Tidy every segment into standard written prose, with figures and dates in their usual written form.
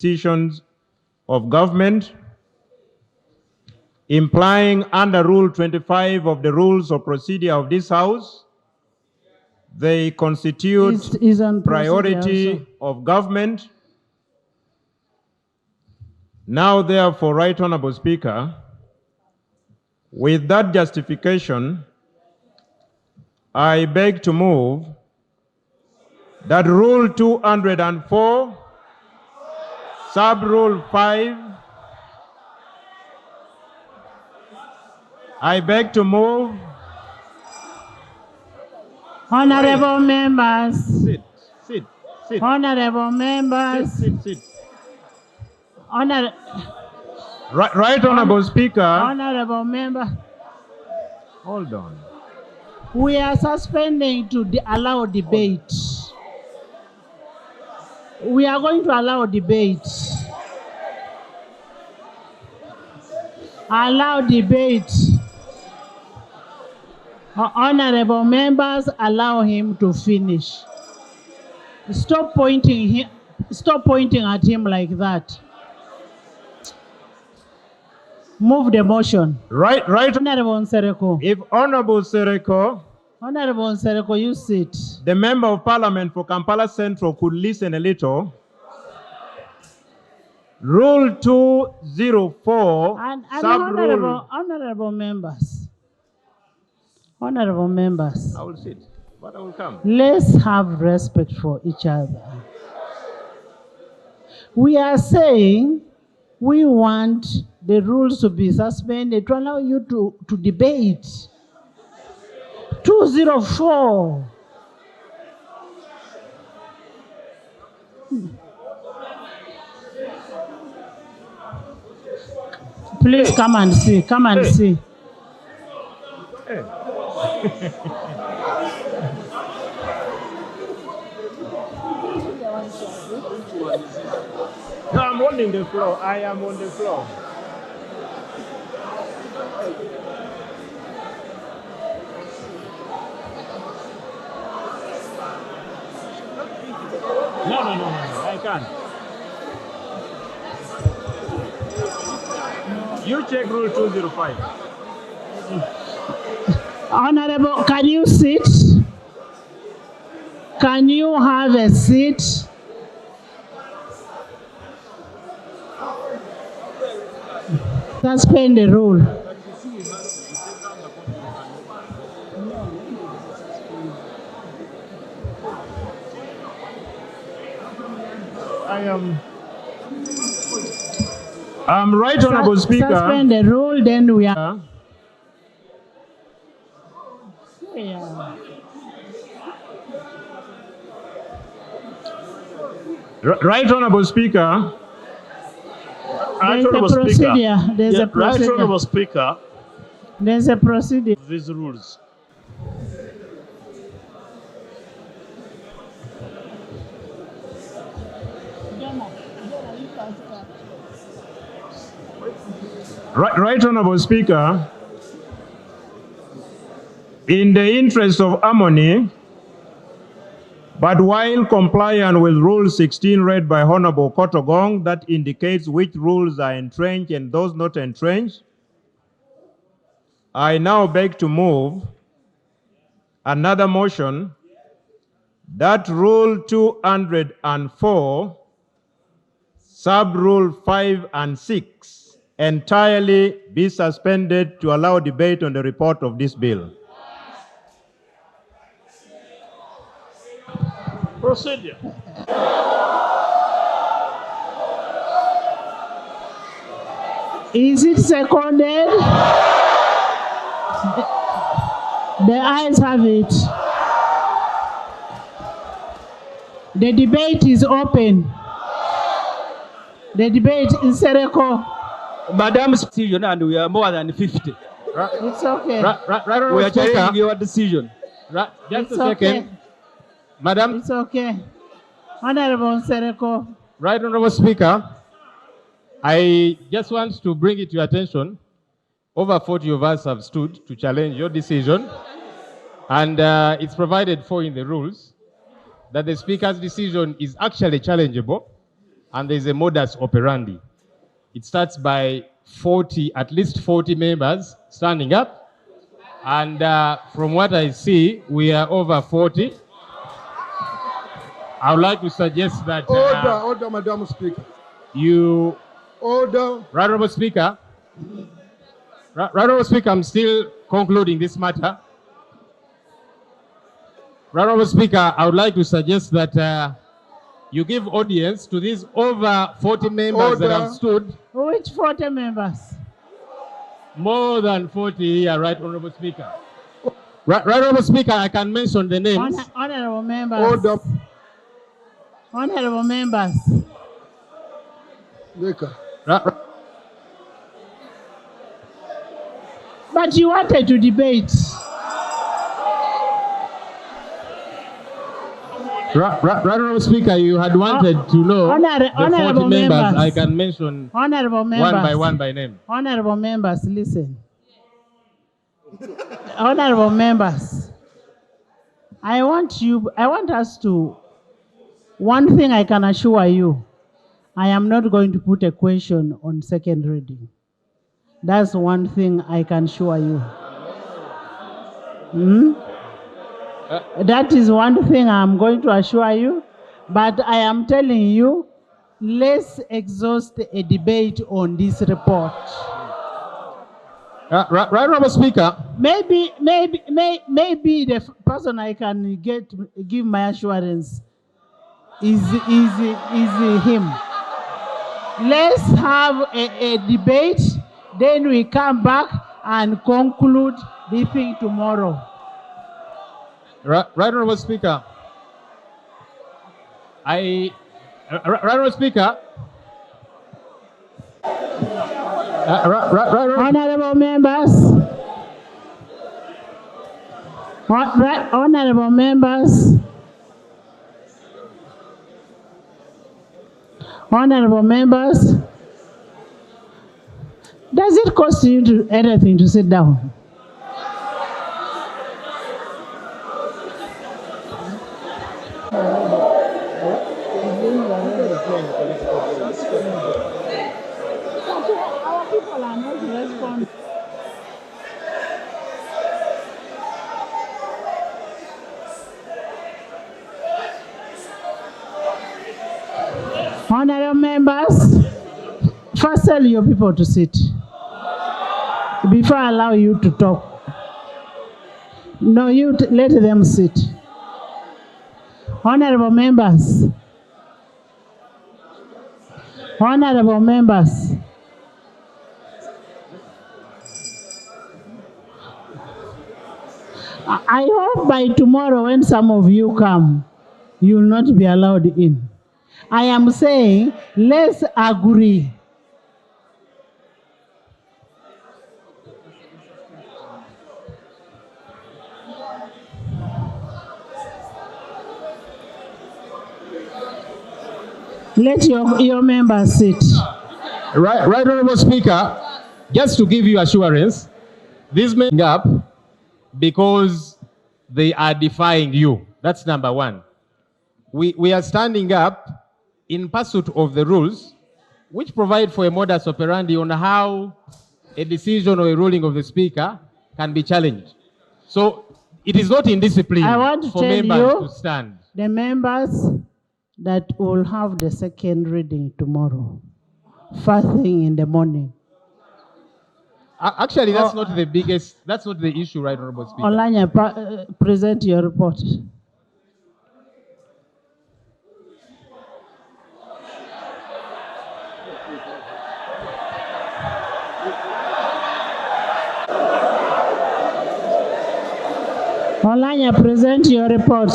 institutions of government, implying under Rule 25 of the Rules of Procedure of this House, they constitute priority of government. Now, therefore, Right Honorable Speaker, with that justification, I beg to move that Rule 204, Sub-Rule 5, I beg to move. Honorable members. Sit. Honorable members. Sit. Right Honorable Speaker. Honorable member. Hold on. We are suspending to allow debate. We are going to allow debate. Allow debate. Honorable members, allow him to finish. Stop pointing at him like that. Move the motion. Right. Honorable Nsereko. If Honorable Sereko, Honorable Nsereko, you sit. the Member of Parliament for Kampala Central, could listen a little. Rule 204, And Sub-Rule. honorable members. Honorable members. I will sit, but I will come. Let's have respect for each other. We are saying we want the rules to be suspended to allow you to debate. 204. Please come and see. Come and see. Hey. No, I'm holding the floor. I am on the floor. No, I can't. You check Rule 205. Honorable, can you sit? Can you have a seat? Suspend the rule. I'm Right Honorable Speaker. Suspend the rule, then we are. Right Honorable Speaker. There's a procedure. There's a Right procedure. Honorable Speaker. There's a procedure. These rules. Right Honorable Speaker, in the interest of harmony, but while compliant with Rule 16 read by Honorable Kotogong that indicates which rules are entrenched and those not entrenched, I now beg to move another motion that Rule 204, Sub-Rule 5 and 6 entirely be suspended to allow debate on the report of this bill. Procedure. Is it seconded? The ayes have it. The debate is open. The debate is Sereko. Madam's decision, and we are more than 50. It's okay. Right, We are challenging your decision. just It's a second. okay. Madam, It's okay. Honorable Sereko. Right Honorable Speaker, I just want to bring it to your attention. Over 40 of us have stood to challenge your decision, and it's provided for in the rules that the Speaker's decision is actually challengeable and there's a modus operandi. It starts by 40, at least 40 members standing up. And from what I see, we are over 40. I would like to suggest that... Order, Madam Speaker. You... Order. Right Honourable Speaker. Right Honourable Speaker, I'm still concluding this matter. Right Honourable Speaker, I would like to suggest that you give audience to these over 40 members that have stood. Which 40 members? More than 40 here, Right Honourable Speaker. Right Honourable Speaker, I can mention the names. Honourable members. Order. Honourable members. But you wanted to debate. Right Honourable Speaker, you had wanted to know the 40 members. I can mention Honourable members. one by name. Honourable members, listen. Honourable members, I want us to, one thing I can assure you, I am not going to put a question on second reading. That's one thing I can assure you. That is one thing I'm going to assure you, but I am telling you, let's exhaust a debate on this report. Right Honourable Speaker. Maybe the person I can give my assurance is him. Let's have a debate, then we come back and conclude the thing tomorrow. Right Honourable Speaker. Right Honourable Speaker. Honourable members. Honourable members. Honourable members. Does it cost you anything to sit down? Our people are not responding. Honourable members, first tell your people to sit before I allow you to talk. No, let them sit. Honourable members. Honourable members. I hope by tomorrow when some of you come, you will not be allowed in. I am saying, let's agree. Let your members sit. Right Honourable Speaker, just to give you assurance, these men up because they are defying you. That's number one. We are standing up in pursuit of the rules which provide for a modus operandi on how a decision or a ruling of the Speaker can be challenged. So it is not indiscipline for members to stand. The members that will have the second reading tomorrow, first thing in the morning. Actually, that's not the biggest, that's not the issue, Right Honourable Speaker. Olanya, present your report. Olanya, present your report.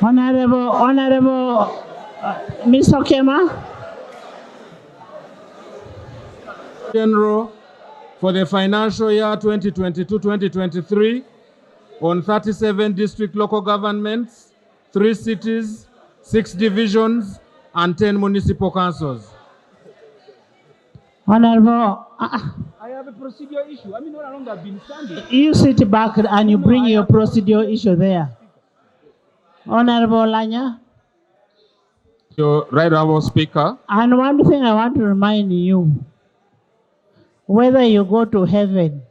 Honourable Mr. Kema. General for the financial year 2022-2023 on 37 district local governments 3 cities, 6 divisions, and 10 municipal councils. Honorable, I have a procedure issue. I mean, not long I've been standing. you sit back and you bring your procedure issue there. Honorable Lanya. Your Right Honourable Speaker. And one thing I want to remind you, whether you go to heaven,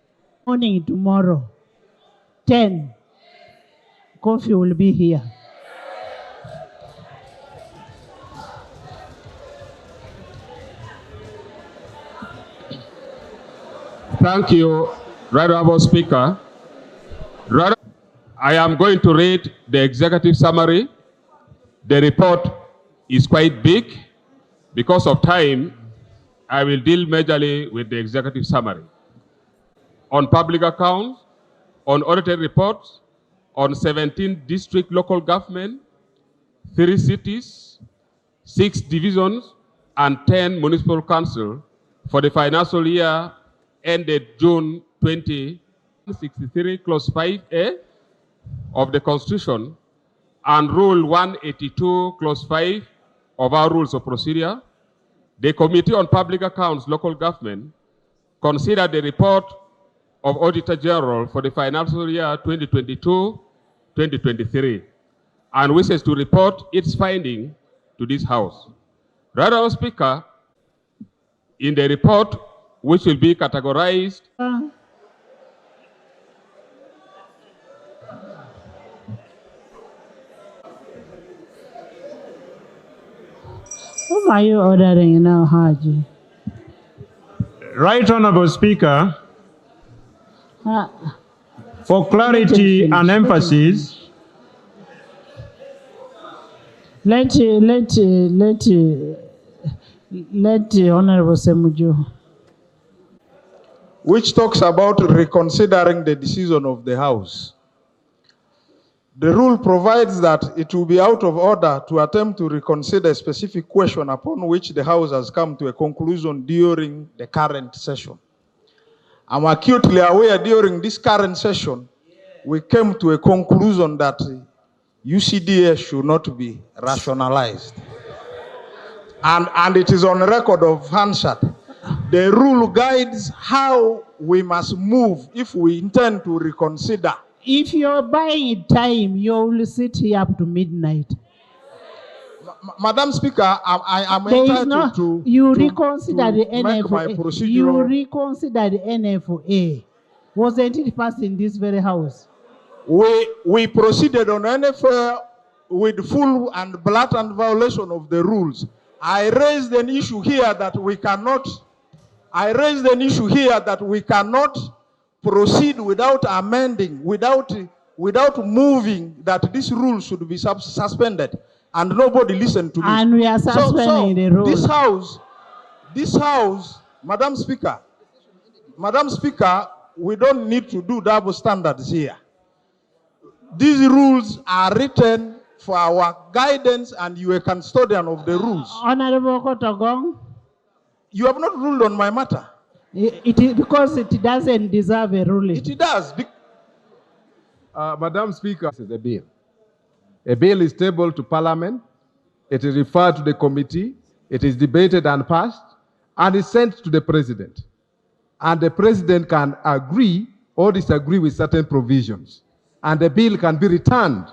morning tomorrow, 10, coffee will be here. Thank you, Right Honourable Speaker. I am going to read the executive summary. The report is quite big. Because of time, I will deal majorly with the executive summary. On public accounts, on audited reports, on 17 district local government, 3 cities, 6 divisions, and 10 municipal council for the financial year ended June 2063, Clause 5A of the Constitution, and Rule 182, Clause 5 of our Rules of Procedure, the Committee on Public Accounts, Local Government, considered the report of Auditor General for the financial year 2022-2023 and wishes to report its finding to this House. Right Honourable Speaker, in the report, which will be categorized Whom are you ordering now, Haji? Right Honourable Speaker, for clarity and emphasis, let Honorable Semuju. which talks about reconsidering the decision of the House. The rule provides that it will be out of order to attempt to reconsider a specific question upon which the House has come to a conclusion during the current session. I'm acutely aware during this current session, we came to a conclusion that UCDA should not be rationalized. And it is on record of Hansard. The rule guides how we must move if we intend to reconsider. If you're buying time, you will sit here up to midnight. Madam Speaker, I am There is entitled no, to you reconsider the make my NFA. You procedural. reconsider the NFA. Wasn't it passed in this very House? We proceeded on NFA with full and blatant violation of the rules. I raised an issue here that we cannot. Proceed without amending, without moving that this rule should be suspended, and nobody listened to me. And we are suspending the rule. This house, Madam Speaker, we don't need to do double standards here. These rules are written for our guidance, and you are a custodian of the rules. Honorable Kotogong. You have not ruled on my matter. It is because it doesn't deserve a ruling. It does. Madam Speaker, this is a bill. A bill is tabled to Parliament. It is referred to the committee. It is debated and passed, and is sent to the President. And the President can agree or disagree with certain provisions. And the bill can be returned.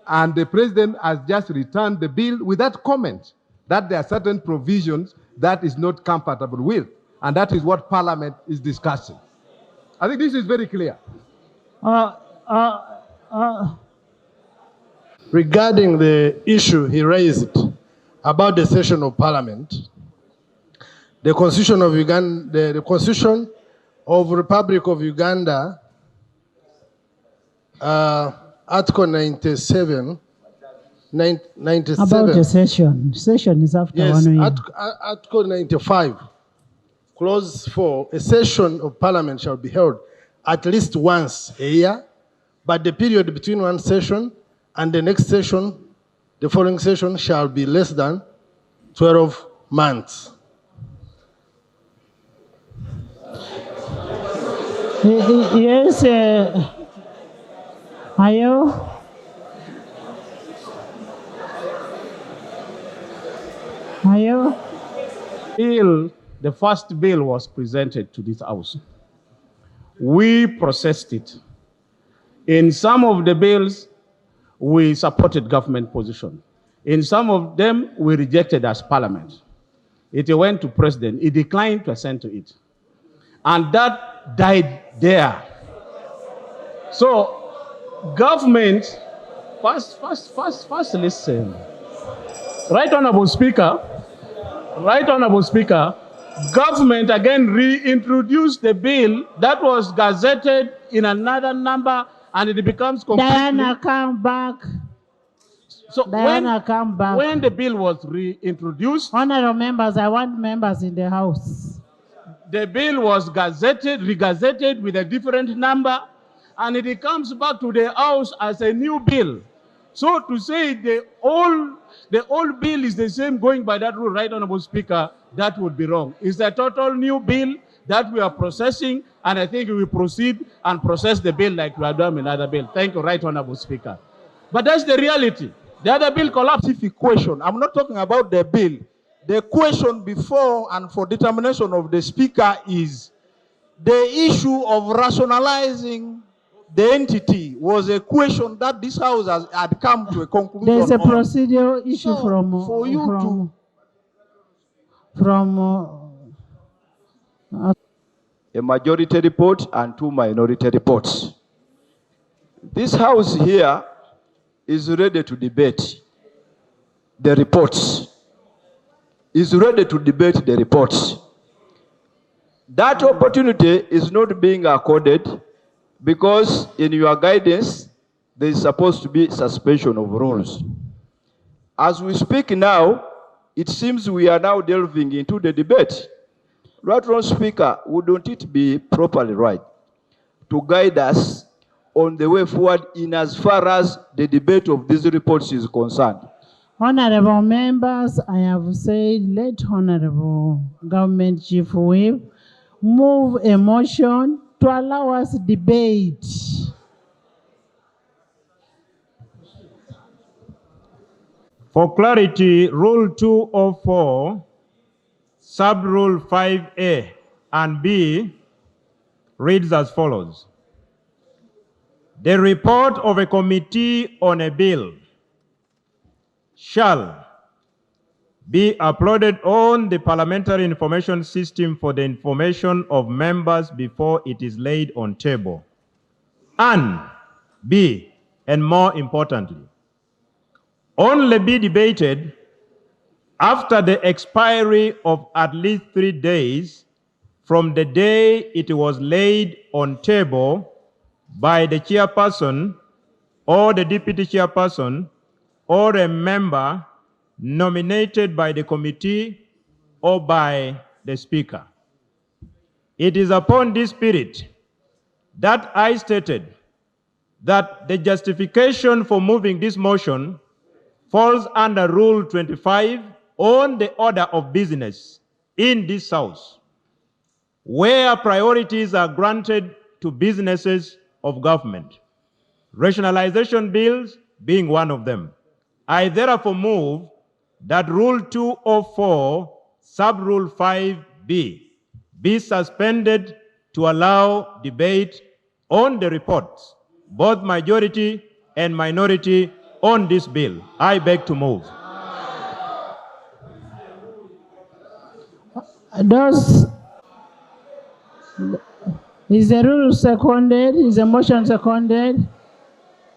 And the President has just returned the bill without comment that there are certain provisions that is not compatible with. And that is what Parliament is discussing. I think this is very clear. Regarding the issue he raised about the session of Parliament, the Constitution of Uganda, the Constitution of Republic of Uganda, Article 97. About the session. Session is after Yes, 1 year. Article 95, Clause 4, a session of Parliament shall be held at least once a year, but the period between one session and the next session, the following session, shall be less than 12 months. Yes, Ayo. Ayo. Bill, the first bill was presented to this House. We processed it. In some of the bills, we supported government position. In some of them, we rejected as parliament. It went to president. He declined to assent to it. And that died there. So, government, first listen. Right Honorable Speaker, government again reintroduced the bill that was gazetted in another number, and it becomes completely... Diana, come back. So Diana, come back. when the bill was reintroduced, Honorable members, I want members in the House. the bill was regazetted with a different number, and it comes back to the House as a new bill. So to say the old bill is the same going by that rule, Right Honorable Speaker, that would be wrong. It's a total new bill that we are processing, and I think we will proceed and process the bill like we have done in other bill. Thank you, Right Honorable Speaker. But that's the reality. The other bill collapsed. Specific question. I'm not talking about the bill. The question before and for determination of the Speaker is the issue of rationalizing the entity was a question that this House had come to a conclusion. There's a on. procedural issue So, for you a majority report and 2 minority reports. This House here is ready to debate the reports. Is ready to debate the reports. That opportunity is not being accorded because in your guidance, there is supposed to be suspension of rules. As we speak now, it seems we are now delving into the debate. Right, Honorable Speaker, wouldn't it be properly right to guide us on the way forward in as far as the debate of these reports is concerned? Honorable members, I have said let Honorable Government Chief Whip move a motion to allow us debate. For clarity, Rule 204, Sub-Rule 5A and B reads as follows. The report of a committee on a bill shall be uploaded on the Parliamentary Information System for the information of members before it is laid on table. And B, and more importantly, only be debated after the expiry of at least 3 days from the day it was laid on table by the chairperson or the deputy chairperson or a member nominated by the committee or by the speaker. It is upon this spirit that I stated that the justification for moving this motion falls under Rule 25 on the order of business in this House, where priorities are granted to businesses of government, rationalization bills being one of them. I therefore move that Rule 204, Sub-Rule 5B, be suspended to allow debate on the reports, both majority and minority, on this bill. I beg to move. Is the rule seconded? Is the motion seconded?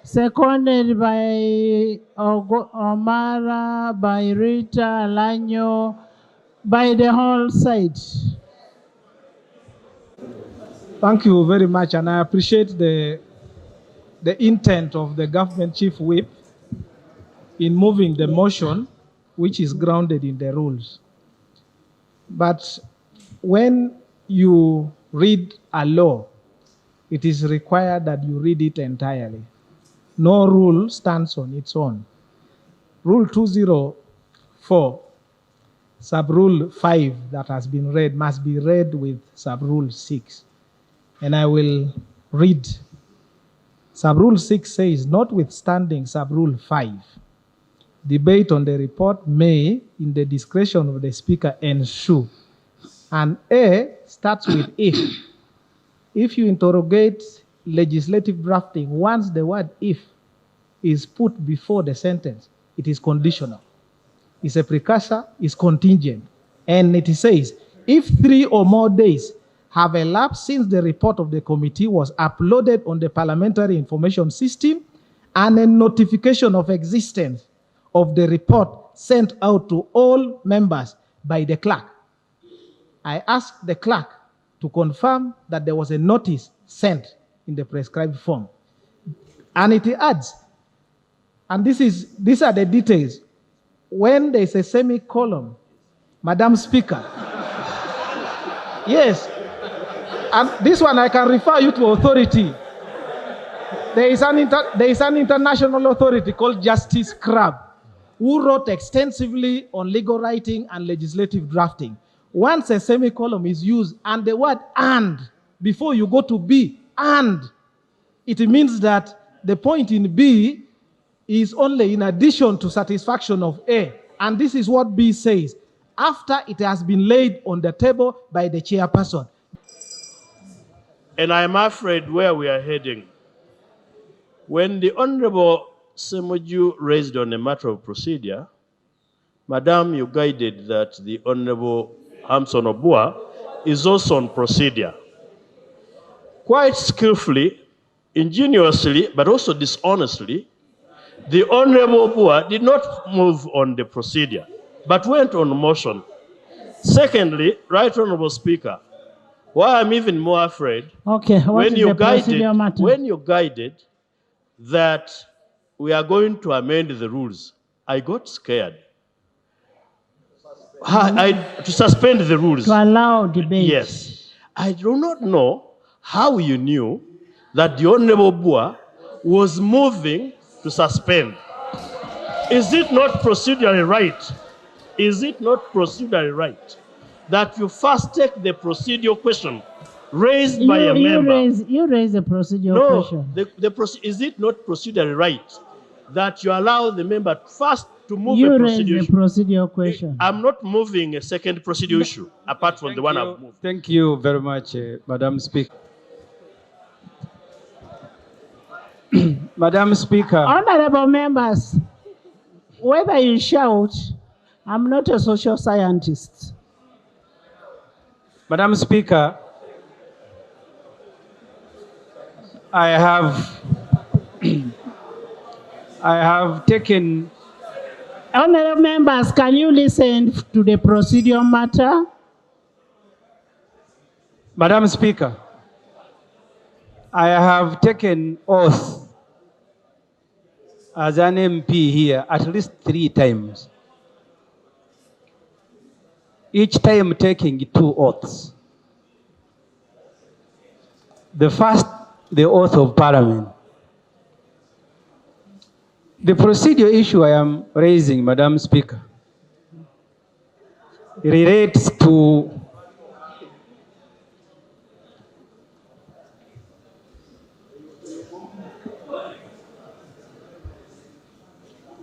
Seconded by Omara, by Rita, Lanyo, by the whole side. Thank you very much, and I appreciate the intent of the government chief whip in moving the motion, which is grounded in the rules. But when you read a law, it is required that you read it entirely. No rule stands on its own. Rule 204, Sub-Rule 5 that has been read must be read with Sub-Rule 6. And I will read. Sub-Rule 6 says, notwithstanding Sub-Rule 5, Debate on the report may, in the discretion of the Speaker, ensue. And A starts with if. If you interrogate legislative drafting, once the word if is put before the sentence, it is conditional. It's a precursor, it's contingent. And it says, if 3 or more days have elapsed since the report of the committee was uploaded on the Parliamentary Information System and a notification of existence of the report sent out to all members by the clerk. I asked the clerk to confirm that there was a notice sent in the prescribed form. And it adds, and these are the details. When there is a semicolon, Madam Speaker, yes, and this one I can refer you to authority. There is an international authority called Justice Crab, who wrote extensively on legal writing and legislative drafting. Once a semicolon is used and the word and, before you go to B, and, it means that the point in B is only in addition to satisfaction of A. And this is what B says, after it has been laid on the table by the chairperson. And I'm afraid where we are heading. When the Honorable Semoju raised on a matter of procedure, Madam, you guided that the Honorable Hamson Obua is also on procedure. Quite skillfully, ingeniously, but also dishonestly, the Honorable Obua did not move on the procedure, but went on motion. Secondly, Right Honorable Speaker, why I'm even more afraid, Okay, what when is you the procedure matter? when you guided that we are going to amend the rules, I got scared. To suspend the rules. To allow debate. Yes. I do not know how you knew that the Honorable Bua was moving to suspend. Is it not procedurally right? Is it not procedurally right that you first take the procedural question raised by a member? You raise a procedural question. Is it not procedurally right that you allow the member first to move You a raise procedural a issue? procedural question. I'm not moving a second procedural issue apart from the one I've moved. Thank you very much, Madam Speaker. Madam Speaker. Honorable members, whether you shout, I'm not a social scientist. Madam Speaker, I have taken. Honorable members, can you listen to the procedural matter? Madam Speaker, I have taken oath as an MP here at least 3 times. Each time taking 2 oaths. The first, the oath of Parliament. The procedural issue I am raising, Madam Speaker, relates to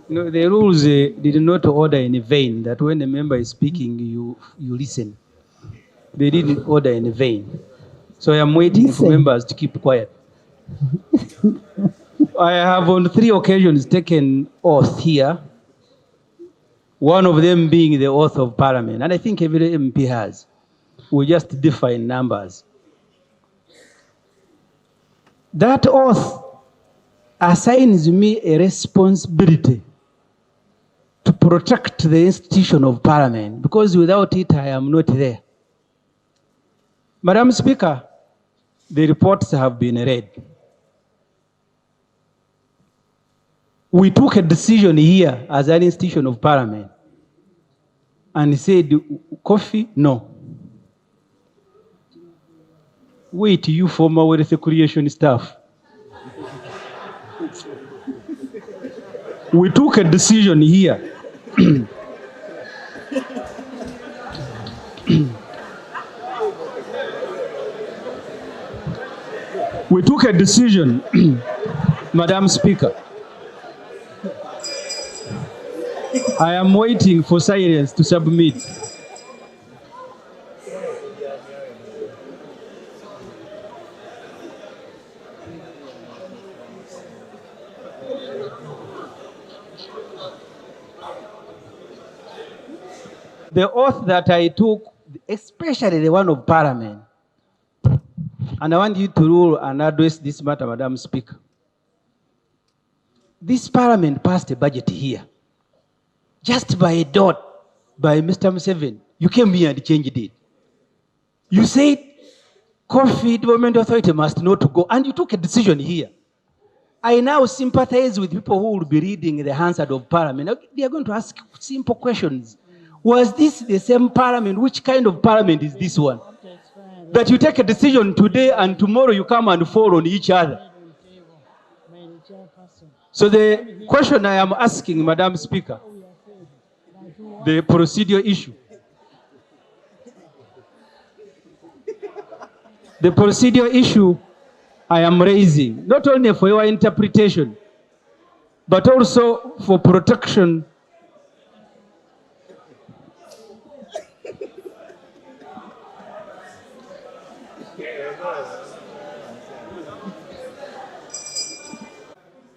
the rules did not order in vain that when a member is speaking, you listen. They didn't order in vain. So I am waiting for members to keep quiet. I have on 3 occasions taken oath here, one of them being the oath of Parliament, and I think every MP has. We just define numbers. That oath assigns me a responsibility to protect the institution of Parliament, because without it, I am not there. Madam Speaker, the reports have been read. We took a decision here as an institution of Parliament and said, coffee, no. Wait, you former wealth creation staff. We took a decision here. We took a decision, Madam Speaker. I am waiting for silence to submit. The oath that I took, especially the one of Parliament, and I want you to rule and address this matter, Madam Speaker. This Parliament passed a budget here, just by a dot, by Mr. Museveni. You came here and changed it. You said Coffee Development Authority must not go, and you took a decision here. I now sympathize with people who will be reading the Hansard of Parliament. They are going to ask simple questions. Was this the same Parliament? Which kind of Parliament is this one? That you take a decision today and tomorrow you come and fall on each other. So the question I am asking, Madam Speaker, the procedural issue. The procedural issue I am raising, not only for your interpretation, but also for protection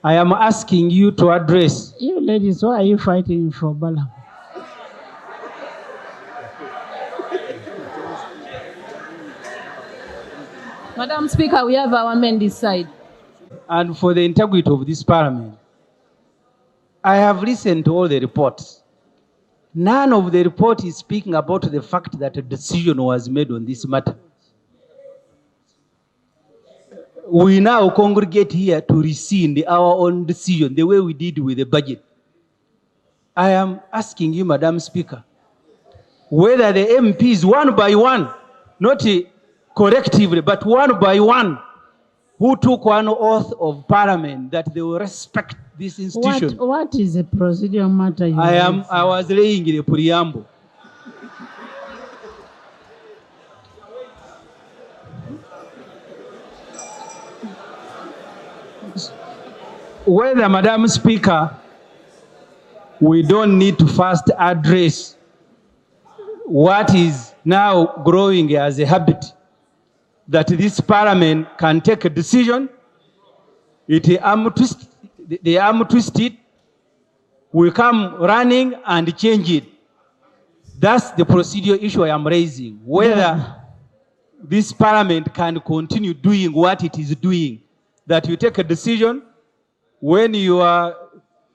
I am asking you to address. You ladies, why are you fighting for Balaam? Madam Speaker, we have our men this side. And for the integrity of this Parliament, I have listened to all the reports. None of the report is speaking about the fact that a decision was made on this matter. We now congregate here to rescind our own decision, the way we did with the budget. I am asking you, Madam Speaker, whether the MPs, one by one, not collectively, but one by one, who took one oath of Parliament that they will respect this institution. What is the procedural matter? I was laying the preamble. Whether, Madam Speaker, we don't need to first address what is now growing as a habit, that this Parliament can take a decision, they arm twist it, we come running and change it. That's the procedural issue I am raising, whether this Parliament can continue doing what it is doing, that you take a decision, when you are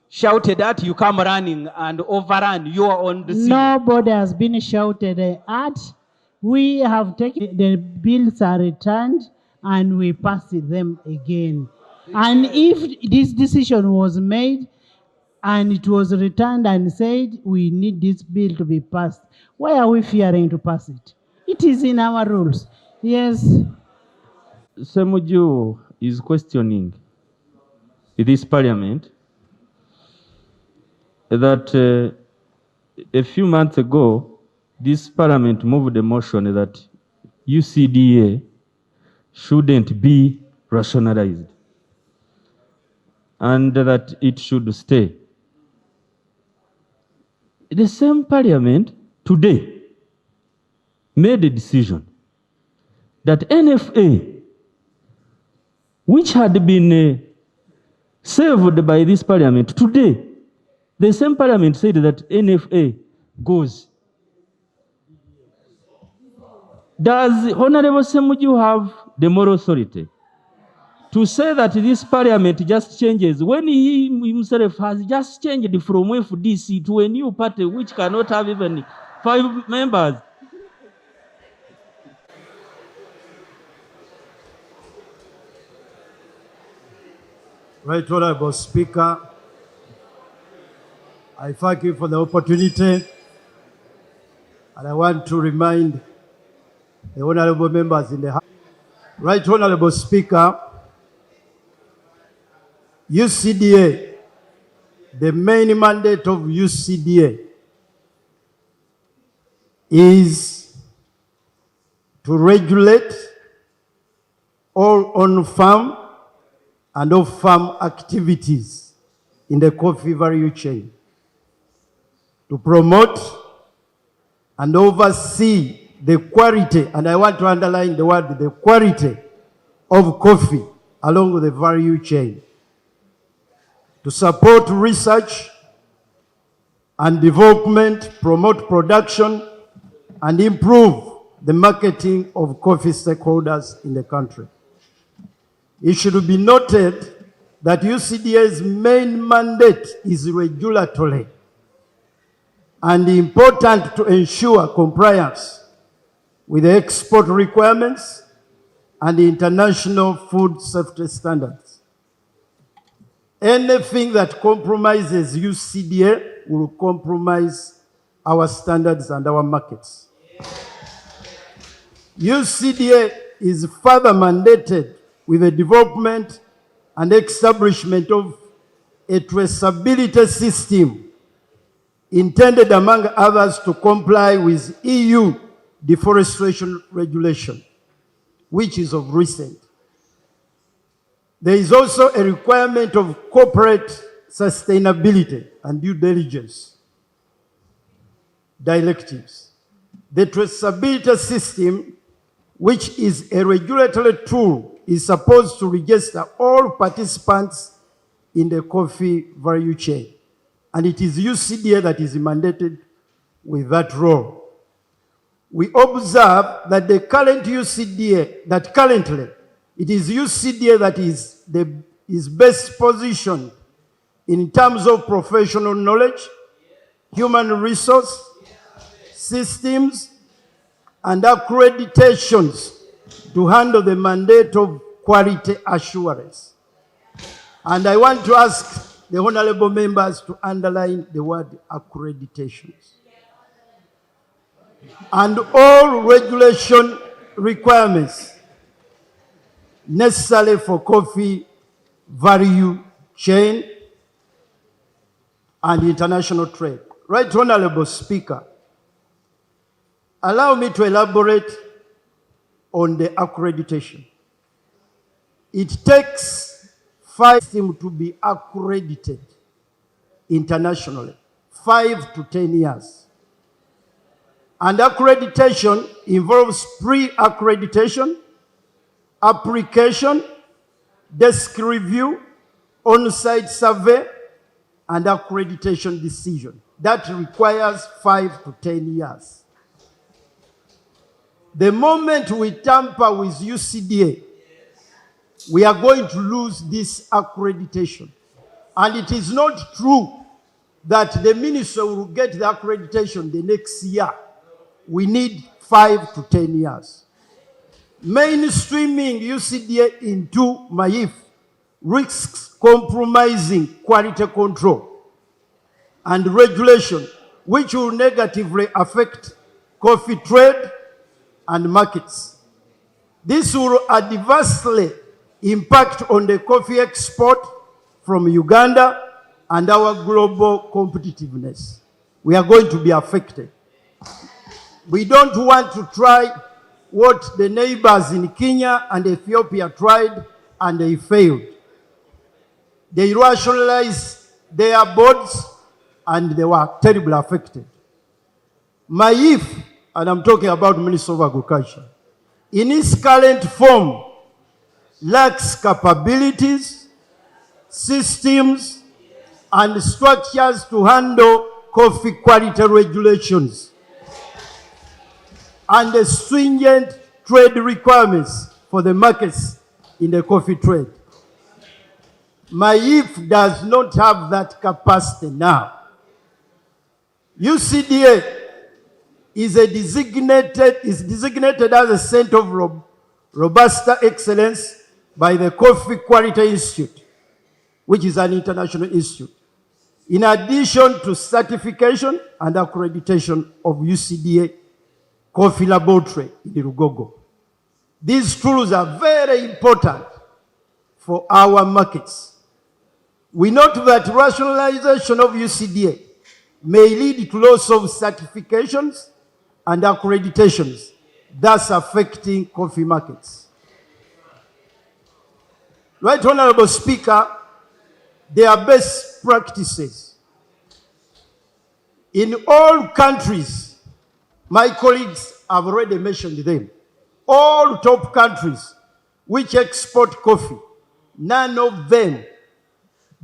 shouted at, you come running and overrun your own decision. Nobody has been shouted at. We have taken, the bills are returned and we pass them again. And if this decision was made and it was returned and said we need this bill to be passed, why are we fearing to pass it? It is in our rules. Yes. Semuju is questioning this Parliament that a few months ago, this Parliament moved a motion that UCDA shouldn't be rationalized and that it should stay. The same Parliament today made a decision that NFA, which had been saved by this Parliament, today, the same Parliament said that NFA goes. Does Honorable Semuju have the moral authority to say that this Parliament just changes when he himself has just changed from FDC to a new party which cannot have even 5 members? Right Honorable Speaker, I thank you for the opportunity, and I want to remind the honorable members in the House. Right Honorable Speaker, UCDA, the main mandate of UCDA is to regulate all on-farm and off-farm activities in the coffee value chain. to promote and oversee the quality, and I want to underline the word, the quality of coffee along the value chain, to support research and development, promote production, and improve the marketing of coffee stakeholders in the country. It should be noted that UCDA's main mandate is regulatory and important to ensure compliance with the export requirements and the international food safety standards. Anything that compromises UCDA will compromise our standards and our markets. UCDA is further mandated with the development and establishment of a traceability system intended, among others, to comply with EU deforestation regulation, which is of recent. There is also a requirement of corporate sustainability and due diligence directives. The traceability system, which is a regulatory tool, is supposed to register all participants in the coffee value chain. And it is UCDA that is mandated with that role. We observe that the current UCDA, that currently it is UCDA that is best positioned in terms of professional knowledge, human resource, systems, and accreditations to handle the mandate of quality assurance. And I want to ask the honorable members to underline the word accreditations. And all regulation requirements necessary for coffee value chain and international trade. Right Honorable Speaker, allow me to elaborate on the accreditation. It takes 5 systems to be accredited internationally, 5 to 10 years. And accreditation involves pre-accreditation, application, desk review, on-site survey, and accreditation decision. That requires 5 to 10 years. The moment we tamper with UCDA, we are going to lose this accreditation. And it is not true that the minister will get the accreditation the next year. We need 5 to 10 years. Mainstreaming UCDA into MAIF risks compromising quality control and regulation, which will negatively affect coffee trade and markets. This will adversely impact on the coffee export from Uganda and our global competitiveness. We are going to be affected. We don't want to try what the neighbors in Kenya and Ethiopia tried and they failed. They rationalized their boards and they were terribly affected. MAIF, and I'm talking about Minister of Agriculture, in its current form, lacks capabilities, systems, and structures to handle coffee quality regulations and the stringent trade requirements for the markets in the coffee trade. MAIF does not have that capacity now. UCDA is designated as a center of Robusta excellence by the Coffee Quality Institute, which is an international institute, in addition to certification and accreditation of UCDA Coffee Laboratory in Rugogo. These tools are very important for our markets. We note that rationalization of UCDA may lead to loss of certifications and accreditations, thus affecting coffee markets. Right Honorable Speaker, there are best practices In all countries, my colleagues have already mentioned them, all top countries which export coffee, none of them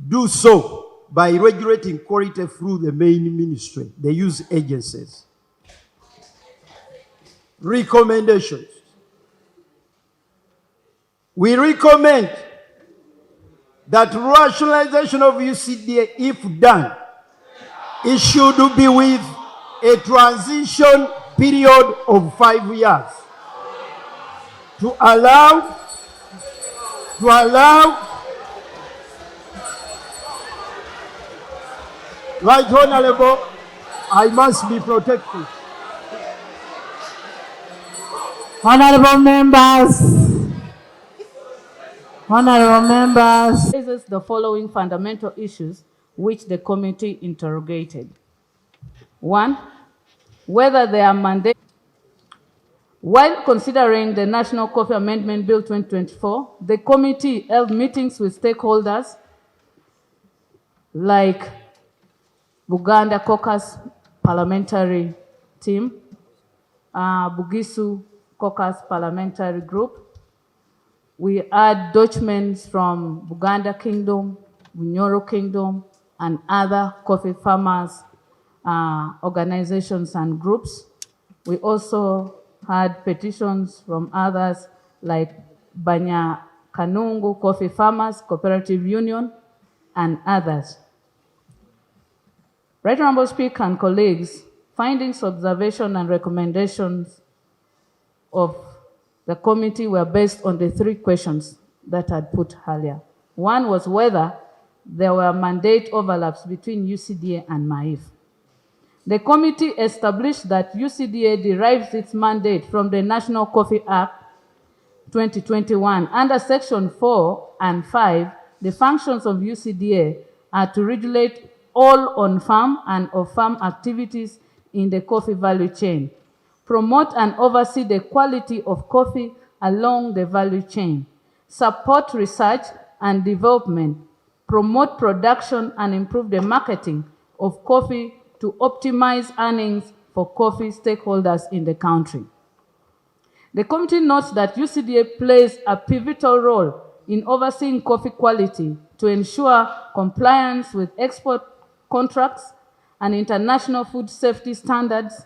do so by regulating quality through the main ministry. They use agencies. Recommendations. We recommend that rationalization of UCDA, if done, it should be with a transition period of 5 years to allow Right Honorable, I must be protected. Honorable members, Raises the following fundamental issues which the committee interrogated. One, whether they are mandated. While considering the National Coffee Amendment Bill 2024, the committee held meetings with stakeholders like Buganda Caucus Parliamentary Team, Bugisu Caucus Parliamentary Group. We had Dutchmen from Buganda Kingdom, Bunyoro Kingdom, and other coffee farmers organizations and groups. We also had petitions from others like Banya Kanungu Coffee Farmers Cooperative Union and others. Right Honorable Speaker and colleagues, findings, observation, and recommendations of the committee were based on the 3 questions that I put earlier. One was whether there were mandate overlaps between UCDA and MAIF. The committee established that UCDA derives its mandate from the National Coffee Act 2021. Under Section 4 and 5, the functions of UCDA are to regulate all on-farm and off-farm activities in the coffee value chain, promote and oversee the quality of coffee along the value chain, support research and development, promote production and improve the marketing of coffee to optimize earnings for coffee stakeholders in the country. The committee notes that UCDA plays a pivotal role in overseeing coffee quality to ensure compliance with export contracts and international food safety standards.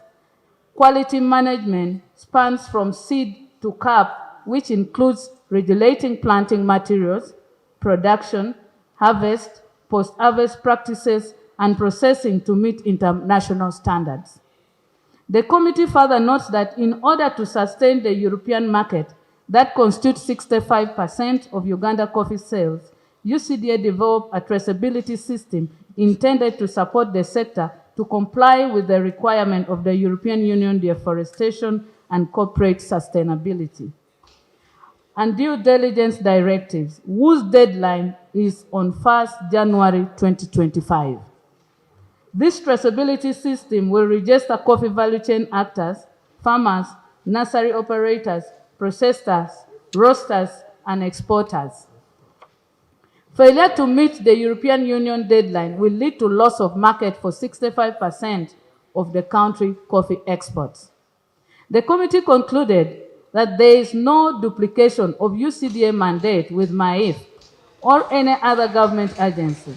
Quality management spans from seed to cup, which includes regulating planting materials, production, harvest, post-harvest practices, and processing to meet international standards. The committee further notes that in order to sustain the European market that constitutes 65% of Uganda coffee sales, UCDA developed a traceability system intended to support the sector to comply with the requirement of the European Union deforestation and corporate sustainability and due diligence directives, whose deadline is on 1st January 2025. This traceability system will register coffee value chain actors, farmers, nursery operators, processors, roasters, and exporters. Failure to meet the European Union deadline will lead to loss of market for 65% of the country coffee exports. The committee concluded that there is no duplication of UCDA mandate with MAIF or any other government agency.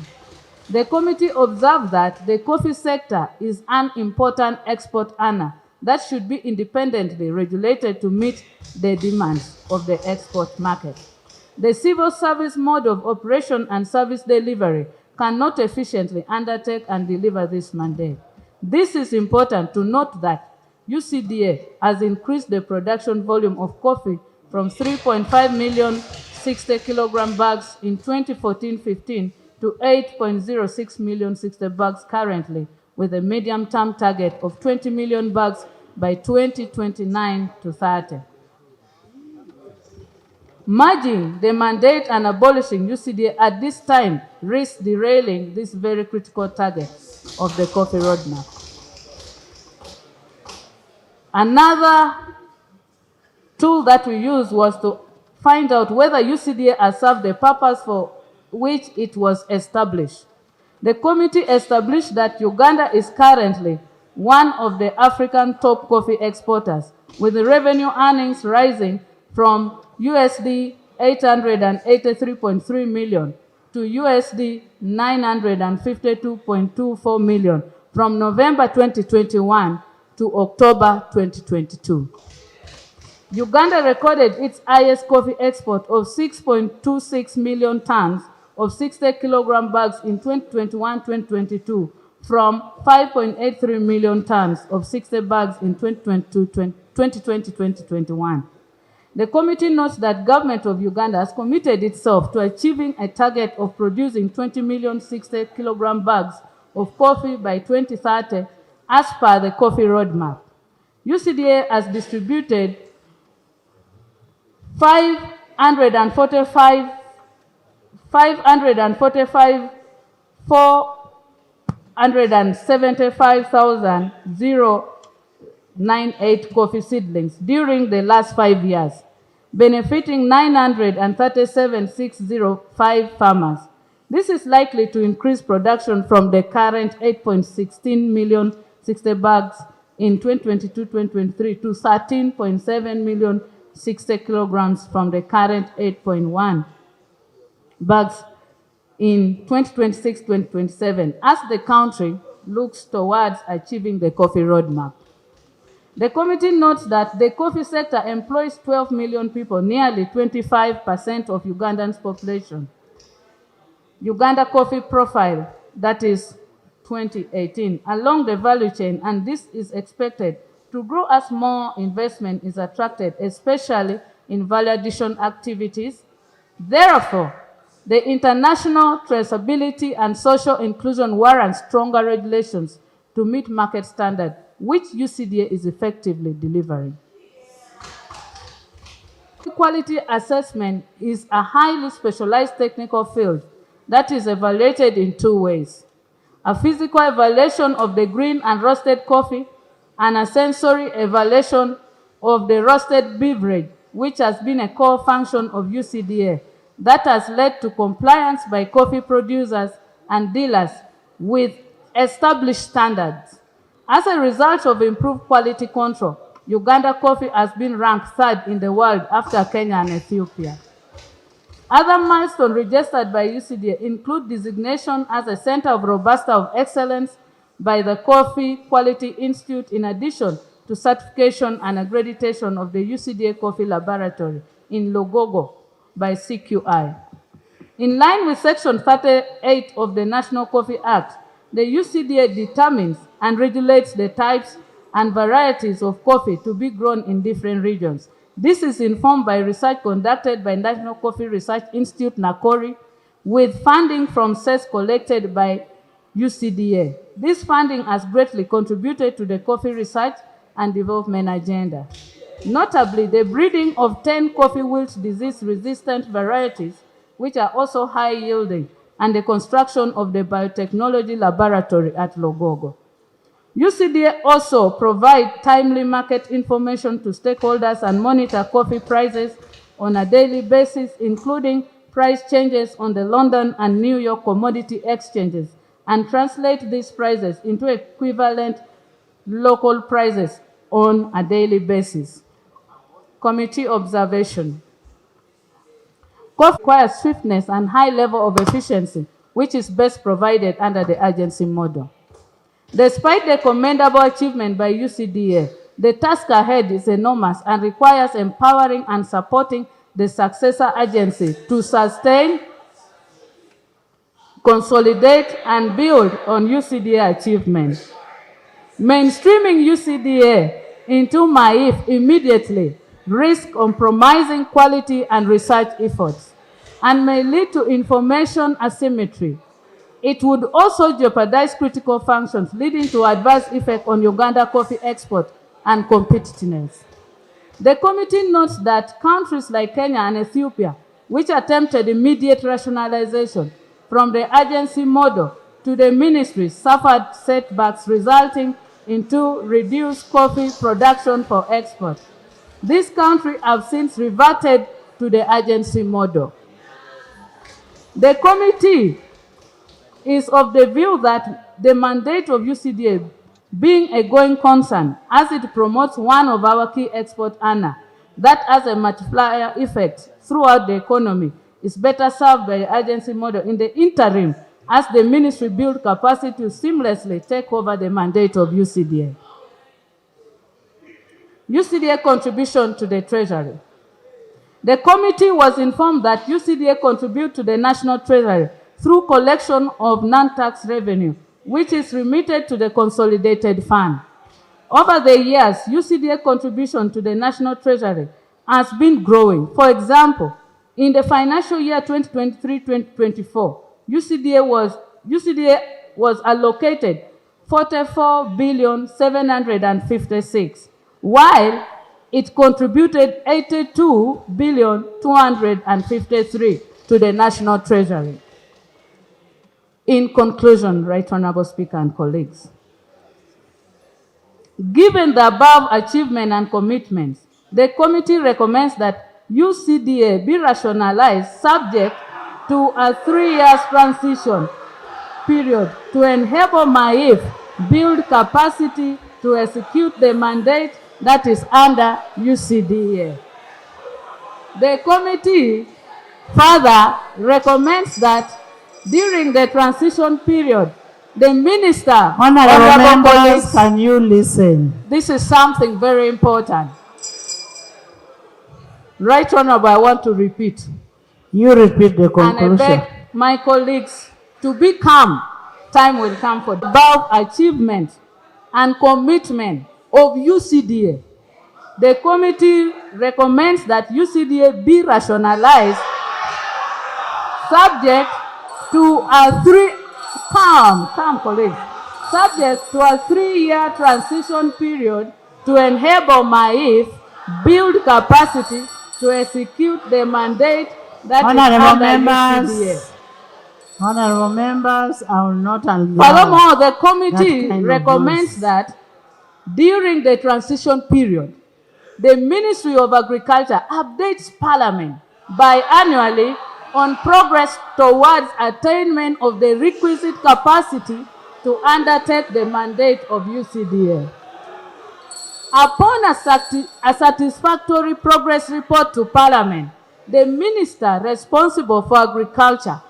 The committee observed that the coffee sector is an important export earner that should be independently regulated to meet the demands of the export market. The civil service mode of operation and service delivery cannot efficiently undertake and deliver this mandate. This is important to note that UCDA has increased the production volume of coffee from 3.5 million 60 kilogram bags in 2014-15 to 8.06 million 60 bags currently, with a medium-term target of 20 million bags by 2029-30. Merging the mandate and abolishing UCDA at this time risks derailing this very critical target of the coffee roadmap. Another tool that we used was to find out whether UCDA has served the purpose for which it was established. The committee established that Uganda is currently one of the African top coffee exporters, with the revenue earnings rising from USD 883.3 million to USD 952.24 million from November 2021 to October 2022. Uganda recorded its highest coffee export of 6.26 million tons of 60 kilogram bags in 2021-2022 from 5.83 million tons of 60 bags in 2020-2021. The committee notes that government of Uganda has committed itself to achieving a target of producing 20 million 60 kilogram bags of coffee by 2030 as per the coffee roadmap. UCDA has distributed 498 coffee seedlings during the last 5 years, benefiting 937,605 farmers. This is likely to increase production from the current 8.16 million 60 bags in 2022-2023 to 13.7 million 60 kilograms from the current 8.1 bags in 2026-2027 as the country looks towards achieving the coffee roadmap. The committee notes that the coffee sector employs 12 million people, nearly 25% of Ugandan's population. Uganda Coffee Profile, that is 2018, along the value chain, and this is expected to grow as more investment is attracted, especially in value addition activities. Therefore, the international traceability and social inclusion warrants stronger regulations to meet market standards, which UCDA is effectively delivering. Quality assessment is a highly specialized technical field that is evaluated in two ways: a physical evaluation of the green and roasted coffee, and a sensory evaluation of the roasted beverage, which has been a core function of UCDA that has led to compliance by coffee producers and dealers with established standards. As a result of improved quality control, Uganda Coffee has been ranked third in the world after Kenya and Ethiopia. Other milestones registered by UCDA include designation as a Center of Robusta of Excellence by the Coffee Quality Institute, in addition to certification and accreditation of the UCDA Coffee Laboratory in Logogo by CQI. In line with Section 38 of the National Coffee Act, the UCDA determines and regulates the types and varieties of coffee to be grown in different regions. This is informed by research conducted by National Coffee Research Institute, Nakori, with funding from cess collected by UCDA. This funding has greatly contributed to the coffee research and development agenda. Notably, the breeding of 10 coffee wilt disease-resistant varieties, which are also high-yielding, and the construction of the biotechnology laboratory at Logogo. UCDA also provides timely market information to stakeholders and monitor coffee prices on a daily basis, including price changes on the London and New York commodity exchanges, and translate these prices into equivalent local prices on a daily basis. Committee observation. Coffee requires swiftness and high level of efficiency, which is best provided under the agency model. Despite the commendable achievement by UCDA, the task ahead is enormous and requires empowering and supporting the successor agency to sustain, consolidate, and build on UCDA achievements. Mainstreaming UCDA into MAIF immediately risks compromising quality and research efforts and may lead to information asymmetry. It would also jeopardize critical functions, leading to adverse effect on Uganda coffee export and competitiveness. The committee notes that countries like Kenya and Ethiopia, which attempted immediate rationalization from the agency model to the ministry, suffered setbacks resulting into reduced coffee production for export. These countries have since reverted to the agency model. The committee is of the view that the mandate of UCDA, being a going concern, as it promotes one of our key export earners, that has a multiplier effect throughout the economy, is better served by the agency model in the interim, as the ministry build capacity to seamlessly take over the mandate of UCDA. UCDA contribution to the Treasury. The committee was informed that UCDA contributes to the National Treasury through collection of non-tax revenue, which is remitted to the Consolidated Fund. Over the years, UCDA contribution to the National Treasury has been growing. For example, in the financial year 2023-2024, UCDA was allocated 44,756,000,000, while it contributed 82,253,000,000 to the National Treasury. In conclusion, Right Honorable Speaker and colleagues, given the above achievement and commitments, the committee recommends that UCDA be rationalized subject to a 3-year transition period to enable MAIF build capacity to execute the mandate that is under UCDA. The committee further recommends that during the transition period, the minister, Honorable members, can you listen? this is something very important. Right Honorable, I want to repeat. You repeat the conclusion. And I beg my colleagues to be calm. Time will come for the above achievement and commitment of UCDA. The committee recommends that UCDA be rationalized subject to a subject to a 3-year transition period to enable MAIF build capacity to execute the mandate that is under UCDA. Honorable members, I will not allow. Furthermore, the committee recommends that during the transition period, the Ministry of Agriculture updates Parliament biannually on progress towards attainment of the requisite capacity to undertake the mandate of UCDA. Upon a satisfactory progress report to Parliament, the Minister responsible for Agriculture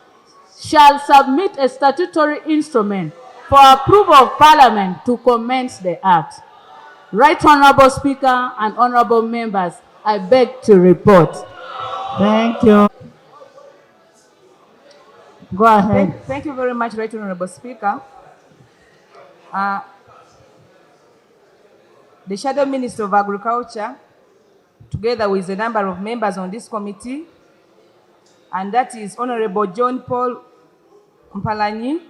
shall submit a statutory instrument for approval of Parliament to commence the Act. Right Honorable Speaker and Honorable Members, I beg to report. Thank you. Go ahead. Thank you very much, Right Honorable Speaker. The Shadow Minister of Agriculture, together with a number of members on this committee, and that is Honorable John Paul Mpalanyi,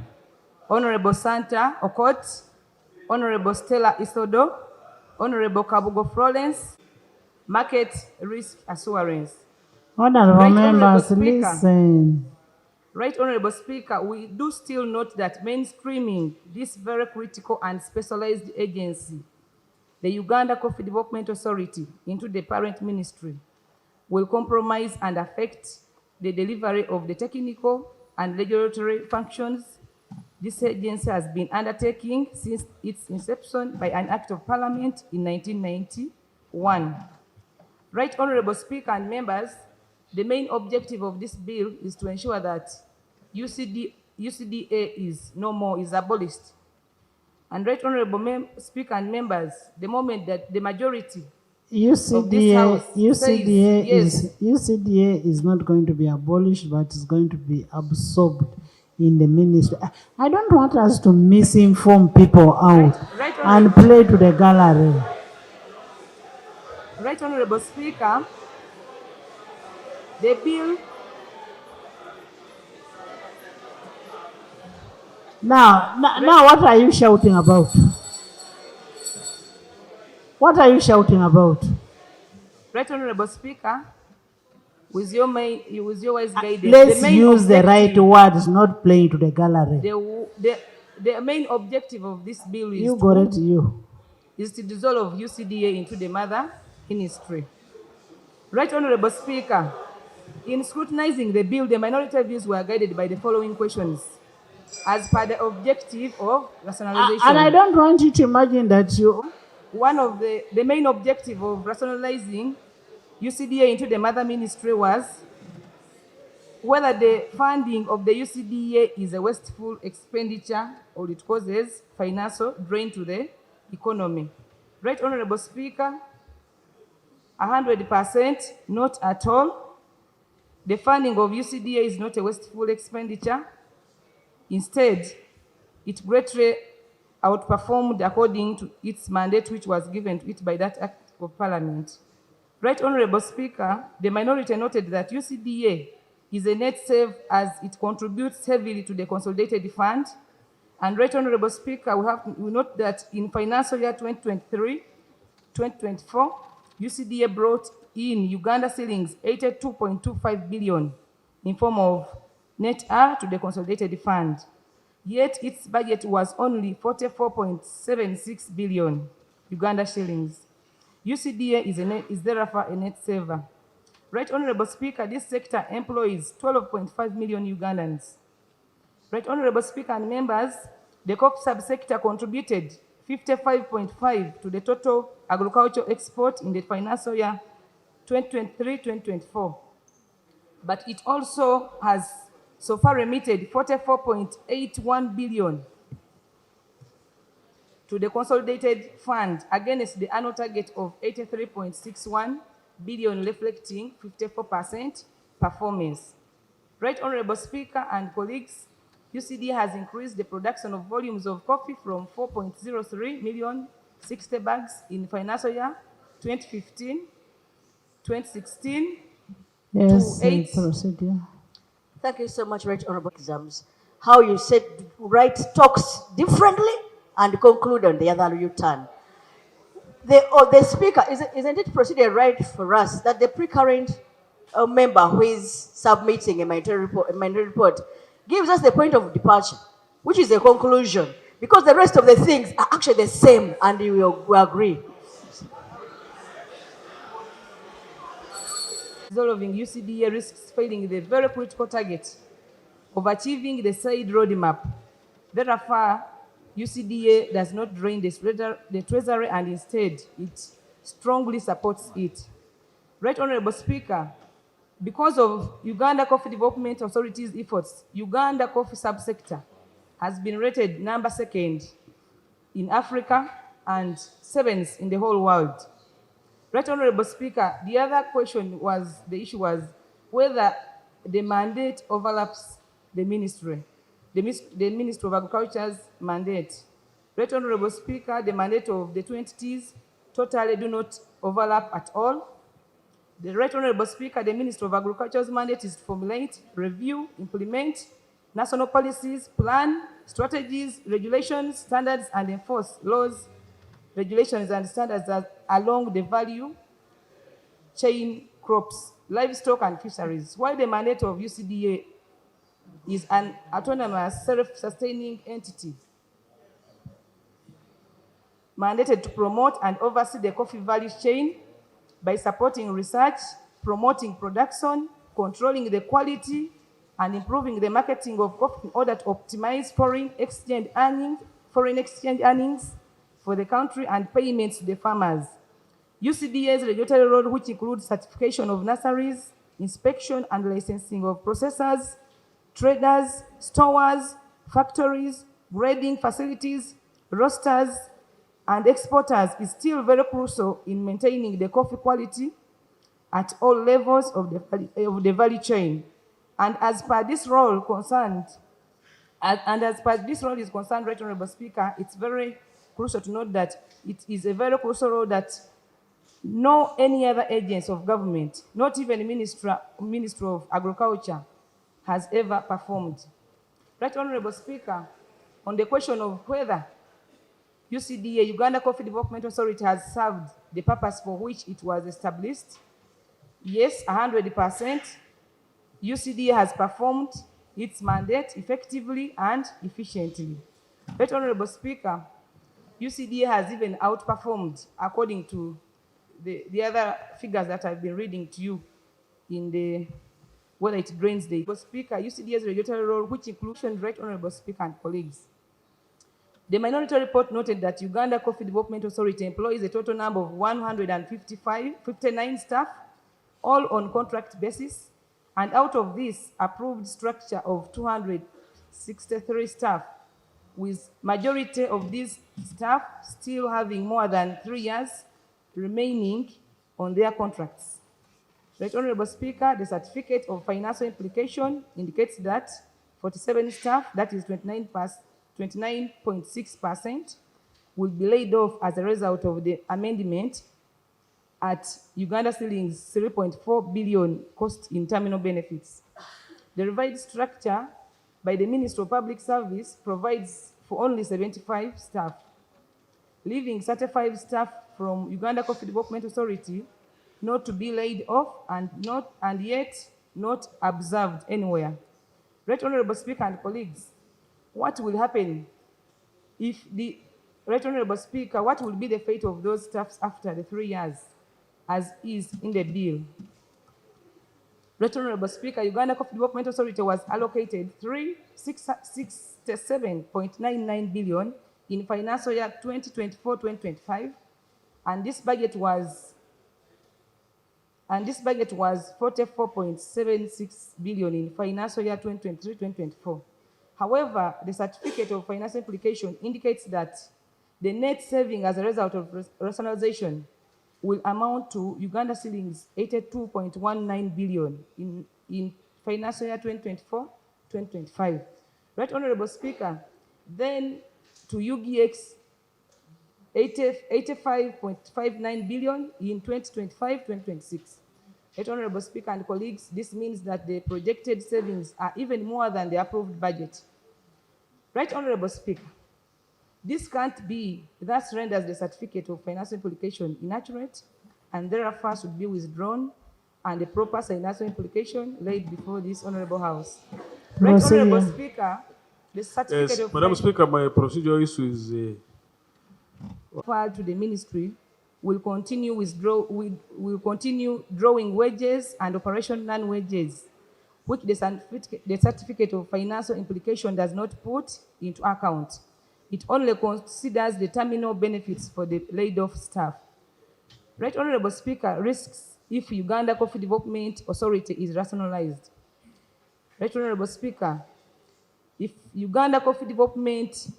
Honorable Santa Okot, Honorable Stella Isodo, Honorable Kabugo Florence, Market Risk Assurance. Honorable members, listen. Right Honorable Speaker, we do still note that mainstreaming this very critical and specialized agency, the Uganda Coffee Development Authority, into the parent ministry will compromise and affect the delivery of the technical and regulatory functions this agency has been undertaking since its inception by an Act of Parliament in 1991. Right Honorable Speaker and members, the main objective of this bill is to ensure that UCDA is no more, is abolished. And Right Honorable Speaker and members, the moment that the majority of this House UCDA is not going to be abolished, but it's going to be absorbed in the ministry. I don't want us to misinform people out and play to the gallery. Right Honorable Speaker, the bill. Now, what are you shouting about? What are you shouting about? Right Honorable Speaker, with your wise guidance, let's use the right words, not playing to the gallery. The main objective of this bill is to dissolve UCDA into the mother ministry. Right Honorable Speaker, in scrutinizing the bill, the minority views were guided by the following questions. as per the objective of rationalization. And I don't want you to imagine that one of the main objective of rationalizing UCDA into the mother ministry was whether the funding of the UCDA is a wasteful expenditure or it causes financial drain to the economy. Right, Honorable Speaker, 100% not at all. The funding of UCDA is not a wasteful expenditure. Instead, it greatly outperformed according to its mandate, which was given to it by that Act of Parliament. Right, Honorable Speaker, the minority noted that UCDA is a net save as it contributes heavily to the consolidated fund. And Right, Honorable Speaker, we note that in financial year 2023-2024, UCDA brought in Uganda shillings 82.25 billion in form of net R to the consolidated fund. Yet its budget was only 44.76 billion Uganda shillings. UCDA is therefore a net saver. Right, Honorable Speaker, this sector employs 12.5 million Ugandans. Right, Honorable Speaker and members, the coffee subsector contributed 55.5 to the total agricultural export in the financial year 2023-2024. But it also has so far remitted 44.81 billion to the consolidated fund against the annual target of 83.61 billion, reflecting 54% performance. Right, Honorable Speaker and colleagues, UCD has increased the production of volumes of coffee from 4.03 million 60 bags in financial year 2015-2016 yes, to 8. procedure. Thank you so much, Right Honorable Exams. How you said right talks differently and conclude on the other you turn. The speaker, isn't it procedure right for us that the pre-current member who is submitting a minority report gives us the point of departure, which is the conclusion, because the rest of the things are actually the same and we agree. Resolving UCDA risks failing the very critical target of achieving the said roadmap. Therefore, UCDA does not drain the treasury and instead it strongly supports it. Right, Honorable Speaker, because of Uganda Coffee Development Authority's efforts, Uganda coffee subsector has been rated number 2nd in Africa and 7th in the whole world. Right, Honorable Speaker, the other question was, the issue was whether the mandate overlaps the ministry, the Ministry of Agriculture's mandate. Right, Honorable Speaker, the mandate of the two entities totally do not overlap at all. The Right Honorable Speaker, the Ministry of Agriculture's mandate is to formulate, review, implement national policies, plan, strategies, regulations, standards, and enforce laws, regulations, and standards along the value chain crops, livestock, and fisheries, while the mandate of UCDA is an autonomous, self-sustaining entity mandated to promote and oversee the coffee value chain by supporting research, promoting production, controlling the quality, and improving the marketing of coffee in order to optimize foreign exchange earnings for the country and payments to the farmers. UCDA's regulatory role, which includes certification of nurseries, inspection and licensing of processors, traders, stores, factories, grading facilities, roasters, and exporters, is still very crucial in maintaining the coffee quality at all levels of the value chain. And as per this role is concerned, Right, Honorable Speaker, it's very crucial to note that it is a very crucial role that no any other agency of government, not even Ministry of Agriculture, has ever performed. Right, Honorable Speaker, on the question of whether UCDA, Uganda Coffee Development Authority, has served the purpose for which it was established, yes, 100%. UCDA has performed its mandate effectively and efficiently. Right, Honorable Speaker, UCDA has even outperformed, according to the other figures that I've been reading to you in the whether it drains the Speaker, UCDA's regulatory role, which includes Right Honorable Speaker and colleagues. The minority report noted that Uganda Coffee Development Authority employs a total number of 159 staff, all on contract basis, and out of this approved structure of 263 staff, with majority of these staff still having more than 3 years remaining on their contracts. Right Honorable Speaker, the certificate of financial implication indicates that 47 staff, that is 29.6%, will be laid off as a result of the amendment at Uganda shillings 3.4 billion cost in terminal benefits. The revised structure by the Ministry of Public Service provides for only 75 staff, leaving 35 staff from Uganda Coffee Development Authority not to be laid off and yet not observed anywhere. Right Honorable Speaker and colleagues, what will happen if the Right Honorable Speaker, what will be the fate of those staffs after the 3 years, as is in the bill? Right Honorable Speaker, Uganda Coffee Development Authority was allocated 67.99 billion in financial year 2024-2025, and this budget was 44.76 billion in financial year 2023-2024. However, the certificate of financial implication indicates that the net saving as a result of rationalization will amount to Uganda shillings 82.19 billion in financial year 2024-2025. Right Honorable Speaker, then to UGX 85.59 billion in 2025-2026. Right Honorable Speaker and colleagues, this means that the projected savings are even more than the approved budget. Right Honorable Speaker, this can't be, thus renders the certificate of financial implication inaccurate, and thereafter should be withdrawn and the proper financial implication laid before this Honorable House. Right Honorable Speaker, the certificate of Madam Speaker, my procedure issue is referred to the ministry will continue drawing wages and operation non-wages, which the certificate of financial implication does not put into account. It only considers the terminal benefits for the laid-off staff. Right Honorable Speaker, risks if Uganda Coffee Development Authority is rationalized. Right Honorable Speaker, if Uganda Coffee Development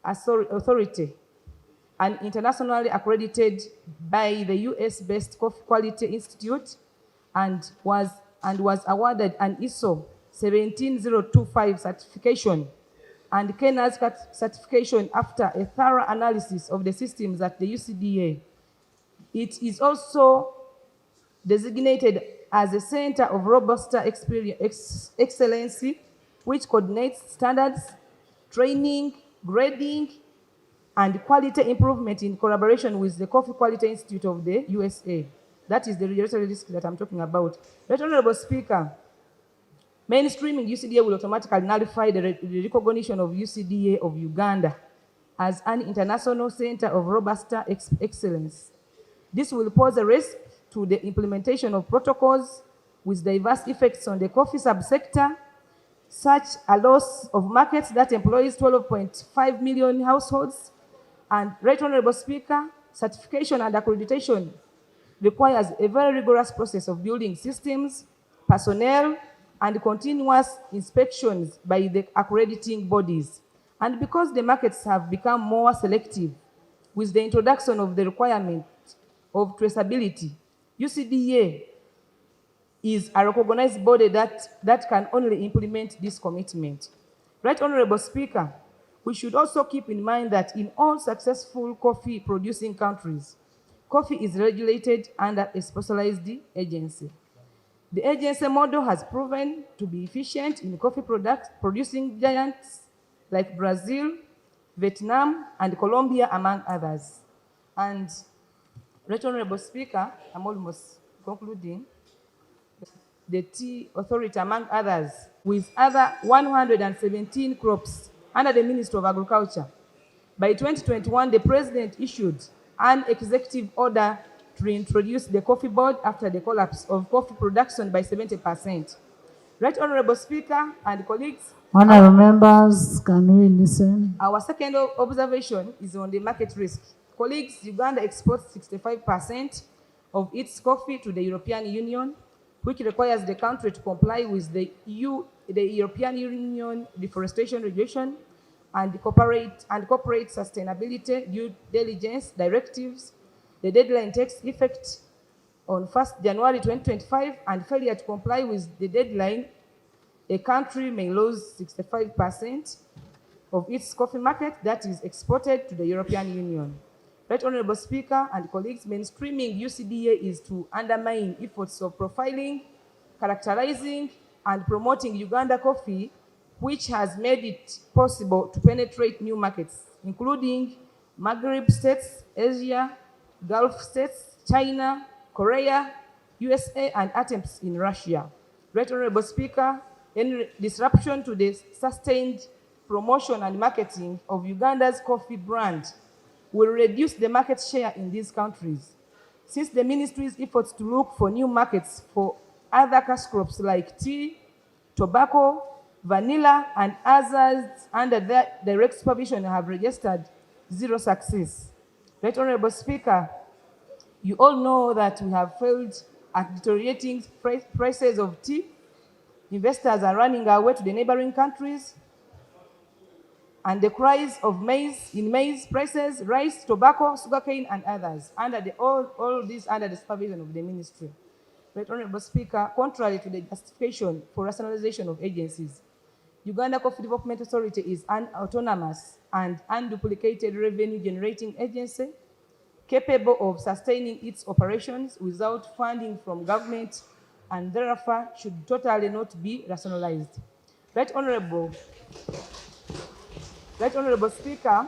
Authority, an internationally accredited by the US-based Coffee Quality Institute, and was awarded an ISO 17025 certification and Kena's certification after a thorough analysis of the systems at the UCDA. It is also designated as a center of robust excellence, which coordinates standards, training, grading, and quality improvement in collaboration with the Coffee Quality Institute of the USA. That is the regulatory risk that I'm talking about. Right Honorable Speaker, mainstreaming UCDA will automatically nullify the recognition of UCDA of Uganda as an international center of robust excellence. This will pose a risk to the implementation of protocols with diverse effects on the coffee subsector, such a loss of markets that employs 12.5 million households. And Right Honorable Speaker, certification and accreditation requires a very rigorous process of building systems, personnel, and continuous inspections by the accrediting bodies. And because the markets have become more selective with the introduction of the requirement of traceability, UCDA is a recognized body that can only implement this commitment. Right Honorable Speaker, we should also keep in mind that in all successful coffee producing countries, coffee is regulated under a specialized agency. The agency model has proven to be efficient in coffee producing giants like Brazil, Vietnam, and Colombia, among others. And Right Honorable Speaker, I'm almost concluding. The Tea Authority, among others, with other 117 crops under the Ministry of Agriculture. By 2021, the President issued an executive order to reintroduce the coffee board after the collapse of coffee production by 70%. Right Honorable Speaker and colleagues, Honorable members, can we listen? our second observation is on the market risk. Colleagues, Uganda exports 65% of its coffee to the European Union, which requires the country to comply with the European Union deforestation regulation and corporate sustainability due diligence directives. The deadline takes effect on 1st January 2025, and failure to comply with the deadline, a country may lose 65% of its coffee market that is exported to the European Union. Right Honorable Speaker and colleagues, mainstreaming UCDA is to undermine efforts of profiling, characterizing, and promoting Uganda coffee, which has made it possible to penetrate new markets, including Maghreb states, Asia, Gulf states, China, Korea, USA, and attempts in Russia. Right Honorable Speaker, any disruption to the sustained promotion and marketing of Uganda's coffee brand will reduce the market share in these countries. Since the ministry's efforts to look for new markets for other cash crops like tea, tobacco, vanilla, and others under their direct supervision have registered zero success. Right Honorable Speaker, you all know that we have failed at deteriorating prices of tea. Investors are running away to the neighboring countries, and the rise of maize prices, rice, tobacco, sugarcane, and others, all these under the supervision of the ministry. Right Honorable Speaker, contrary to the justification for rationalization of agencies, Uganda Coffee Development Authority is an autonomous and unduplicated revenue-generating agency capable of sustaining its operations without funding from government, and therefore should totally not be rationalized. Right Honorable Speaker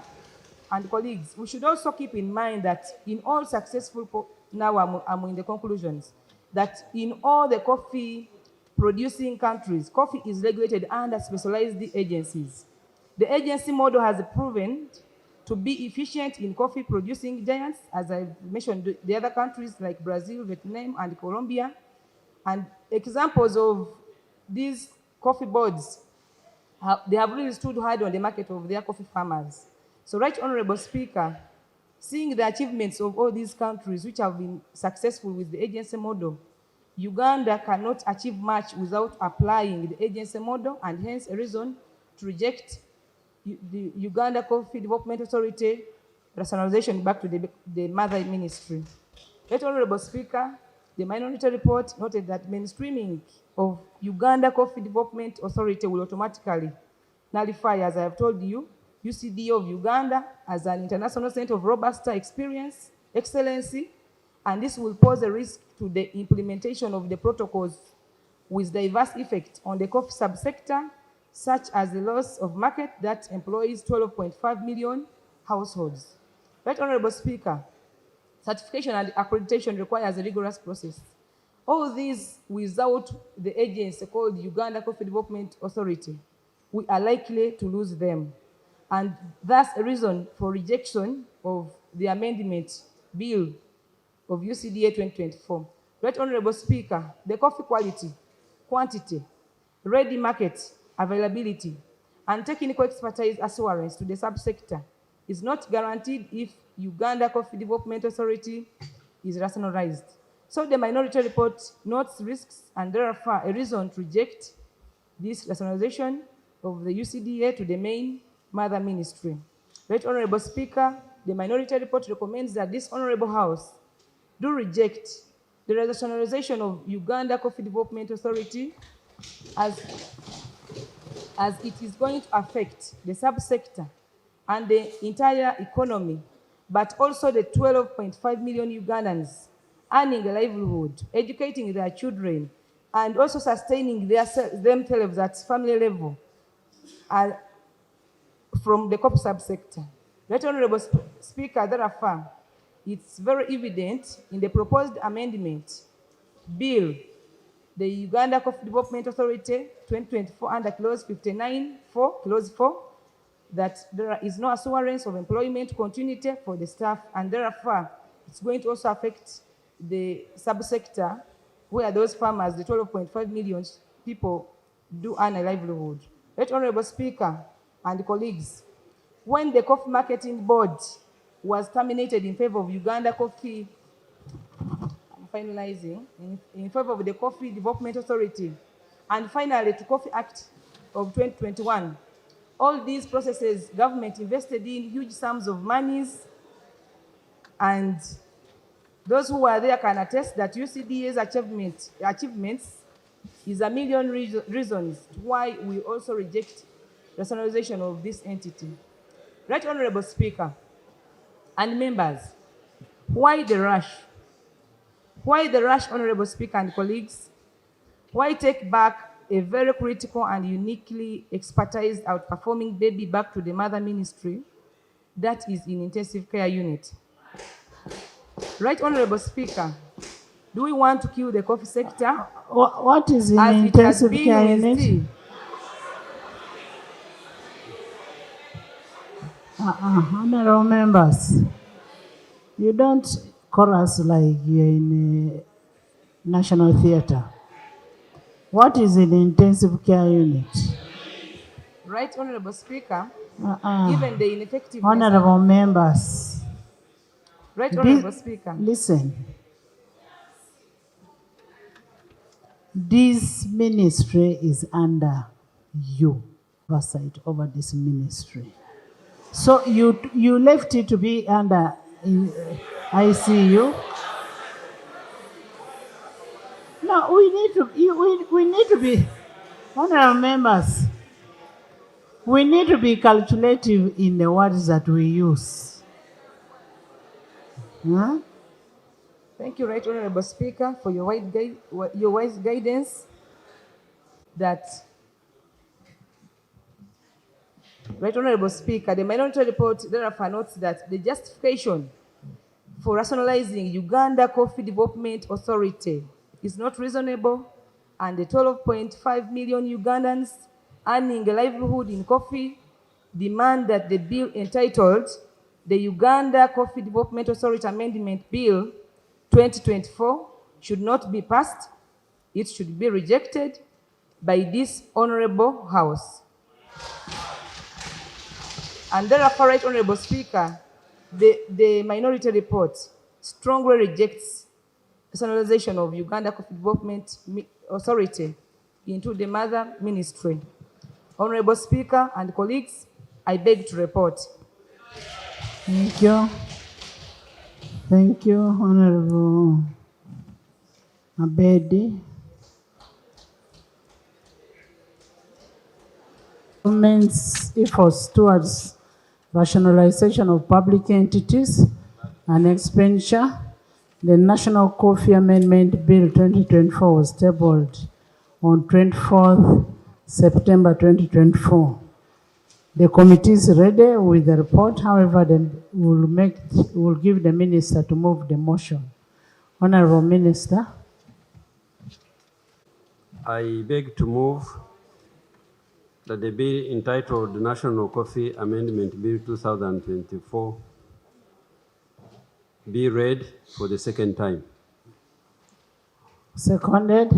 and colleagues, we should also keep in mind that in all successful, now I'm in the conclusions, that in all the coffee producing countries, coffee is regulated under specialized agencies. The agency model has proven to be efficient in coffee producing giants, as I mentioned, the other countries like Brazil, Vietnam, and Colombia. And examples of these coffee boards, they have really stood hard on the market of their coffee farmers. So, Right Honorable Speaker, seeing the achievements of all these countries which have been successful with the agency model, Uganda cannot achieve much without applying the agency model, and hence a reason to reject the Uganda Coffee Development Authority rationalization back to the mother ministry. Right Honorable Speaker, the minority report noted that mainstreaming of Uganda Coffee Development Authority will automatically nullify, as I have told you, UCDA of Uganda as an international center of robust experience, excellency, and this will pose a risk to the implementation of the protocols with diverse effect on the coffee subsector, such as the loss of market that employs 12.5 million households. Right Honorable Speaker, certification and accreditation requires a rigorous process. All these without the agency called Uganda Coffee Development Authority, we are likely to lose them. And that's a reason for rejection of the amendment bill of UCDA 2024. Right Honorable Speaker, the coffee quality, quantity, ready market availability, and technical expertise assurance to the subsector is not guaranteed if Uganda Coffee Development Authority is rationalized. So the minority report notes risks and therefore a reason to reject this rationalization of the UCDA to the main mother ministry. Right Honorable Speaker, the minority report recommends that this Honorable House do reject the rationalization of Uganda Coffee Development Authority as it is going to affect the subsector and the entire economy, but also the 12.5 million Ugandans earning a livelihood, educating their children, and also sustaining themselves at family level from the coffee subsector. Right Honorable Speaker, therefore, it's very evident in the proposed amendment bill, the Uganda Coffee Development Authority 2024 under clause 59, clause 4, that there is no assurance of employment continuity for the staff, and therefore it's going to also affect the subsector where those farmers, the 12.5 million people do earn a livelihood. Right Honorable Speaker and colleagues, when the Coffee Marketing Board was terminated in favor of Uganda Coffee, I'm finalizing, in favor of the Coffee Development Authority, and finally to Coffee Act of 2021, all these processes, government invested in huge sums of monies, and those who are there can attest that UCDA's achievements is a million reasons why we also reject rationalization of this entity. Right Honorable Speaker and members, why the rush? Why the rush, Honorable Speaker and colleagues? Why take back a very critical and uniquely expertised outperforming baby back to the mother ministry that is in intensive care unit? Right Honorable Speaker, do we want to kill the coffee sector? What is in as intensive it has care been with unit? tea? Honorable members, you don't chorus like you're in a national theatre. What is in intensive care unit? Right Honorable Speaker, even the ineffectiveness... Honorable members. Right Honorable Speaker. Listen. This ministry is under you, oversight over this ministry. So you left it to be under ICU. No, we need to be, honorable members, we need to be calculative in the words that we use. Huh? Thank you, Right Honorable Speaker, for your wise guidance that... Right Honorable Speaker, the Minority Report therefore notes that the justification for rationalizing Uganda Coffee Development Authority is not reasonable, and the 12.5 million Ugandans earning a livelihood in coffee demand that the bill entitled the Uganda Coffee Development Authority Amendment Bill 2024 should not be passed. It should be rejected by this honorable House. And therefore, Right Honorable Speaker, the Minority Report strongly rejects personalization of Uganda Coffee Development Authority into the mother ministry. Honorable Speaker and colleagues, I beg to report. Thank you. Thank you, Honorable Abedi. Government's efforts towards rationalization of public entities and expenditure, the National Coffee Amendment Bill 2024 was tabled on 24th September 2024. The committee is ready with the report. However, we'll give the minister to move the motion. Honorable Minister. I beg to move that the bill entitled National Coffee Amendment Bill 2024 be read for the second time. Seconded.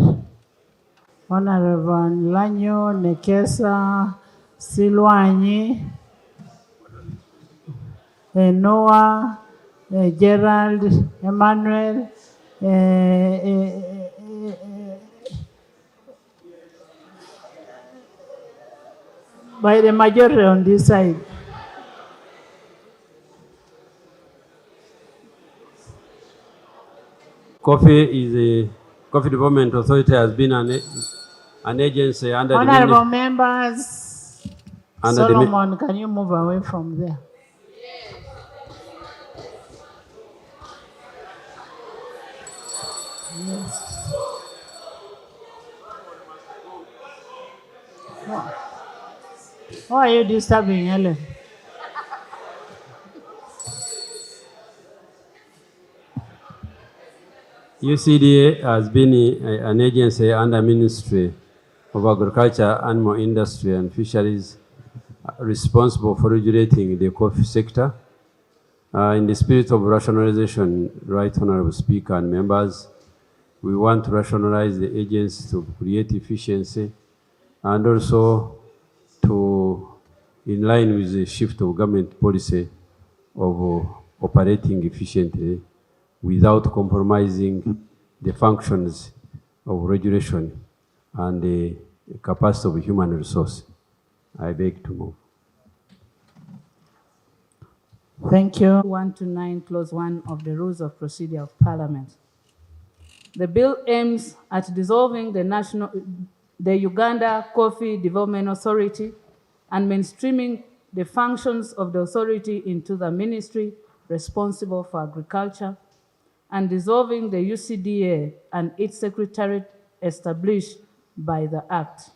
Honorable Lanyo, Nekesa, Silwanyi, Noah, Gerald, Emmanuel, by the majority on this side. Coffee Development Authority has been an agency under Honorable the members, under Solomon, can you move away from there? Yes. Why are you disturbing Helen? UCDA has been an agency under Ministry of Agriculture, Animal Industry and Fisheries responsible for regulating the coffee sector. In the spirit of rationalization, Right Honorable Speaker and members, we want to rationalize the agency to create efficiency and also to, in line with the shift of government policy of operating efficiently without compromising the functions of regulation and the capacity of human resource. I beg to move. Thank you. 1 to 9, clause 1 of the Rules of Procedure of Parliament. The bill aims at dissolving the Uganda Coffee Development Authority and mainstreaming the functions of the authority into the ministry responsible for agriculture, and dissolving the UCDA and its secretariat established by the Act.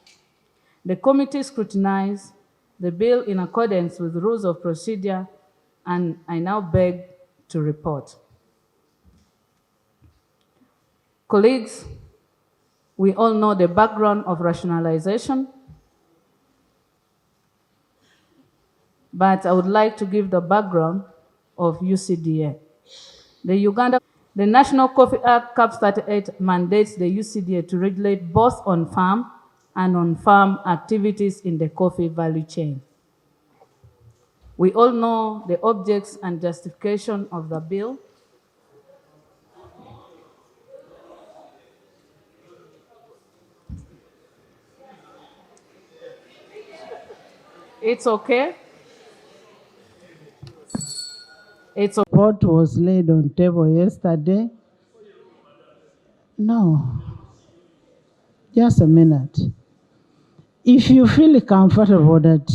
The committee scrutinized the bill in accordance with the Rules of Procedure, and I now beg to report. Colleagues, we all know the background of rationalization, but I would like to give the background of UCDA. The National Coffee Act, Cap 38, mandates the UCDA to regulate both on-farm and on-farm activities in the coffee value chain. We all know the objects and justification of the bill. It's okay. It's okay. Report was laid on table yesterday. No. Just a minute. If you feel comfortable that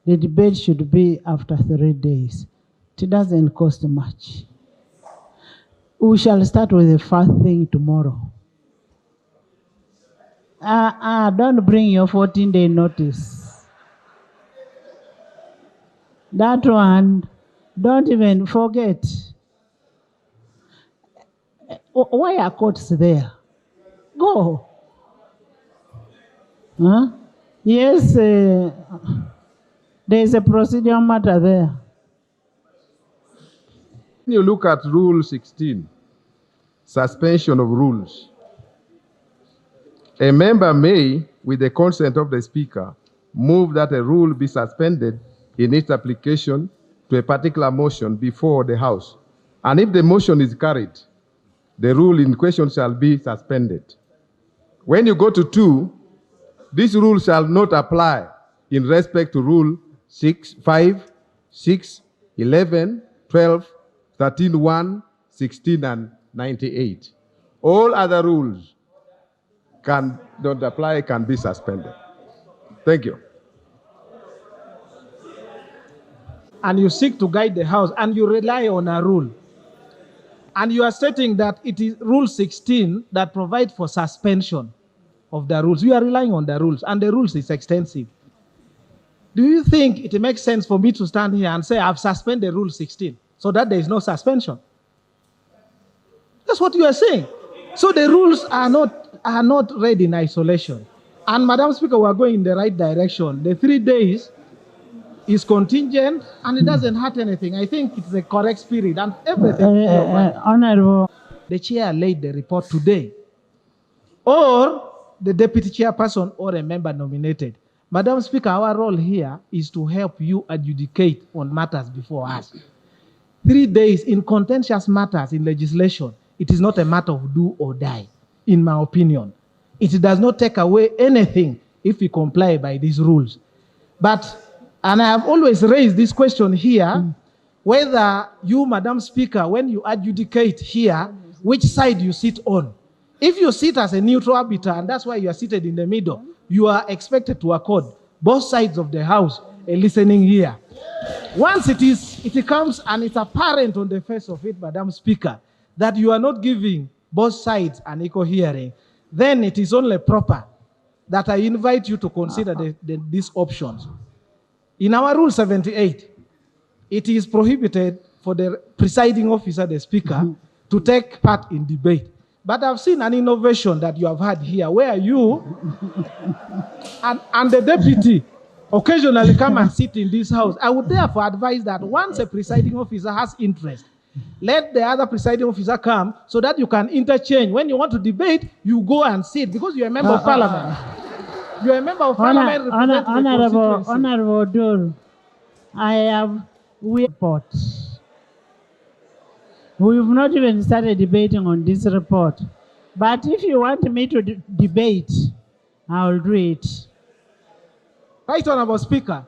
the debate should be after 3 days, it doesn't cost much. We shall start with the first thing tomorrow. Don't bring your 14-day notice. That one, don't even forget. Why are courts there? Go. Huh? Yes, there is a procedural matter there. When you look at Rule 16, suspension of rules, a member may, with the consent of the Speaker, move that a rule be suspended in its application to a particular motion before the House. And if the motion is carried, the rule in question shall be suspended. When you go to 2, this rule shall not apply in respect to Rule 6, 5, 6, 11, 12, 13, 1, 16, and 98. All other rules don't apply, can be suspended. Thank you. And you seek to guide the House, and you rely on a rule. And you are stating that it is Rule 16 that provides for suspension of the rules. You are relying on the rules, and the rules is extensive. Do you think it makes sense for me to stand here and say I've suspended Rule 16 so that there is no suspension? That's what you are saying. So the rules are not read in isolation. And Madam Speaker, we are going in the right direction. The 3 days is contingent, and it doesn't hurt anything. I think it's the correct spirit, and everything. Honorable. The chair laid the report today, or the deputy chairperson or a member nominated. Madam Speaker, our role here is to help you adjudicate on matters before us. 3 days in contentious matters in legislation, it is not a matter of do or die, in my opinion. It does not take away anything if we comply by these rules. And I have always raised this question here, whether you, Madam Speaker, when you adjudicate here, which side you sit on. If you sit as a neutral arbiter, and that's why you are seated in the middle, you are expected to accord both sides of the House a listening ear. Once it comes and it's apparent on the face of it, Madam Speaker, that you are not giving both sides an equal hearing, then it is only proper that I invite you to consider these options. In our Rule 78, it is prohibited for the presiding officer, the Speaker, to take part in debate. But I've seen an innovation that you have had here, where you and the deputy occasionally come and sit in this House. I would therefore advise that once a presiding officer has interest, let the other presiding officer come so that you can interchange. When you want to debate, you go and sit because you're a member of Parliament. You are a member of parliament representing the constituency. Honorable Dur, we report. We've not even started debating on this report. But if you want me to debate, I'll do it. Right, Honorable Speaker.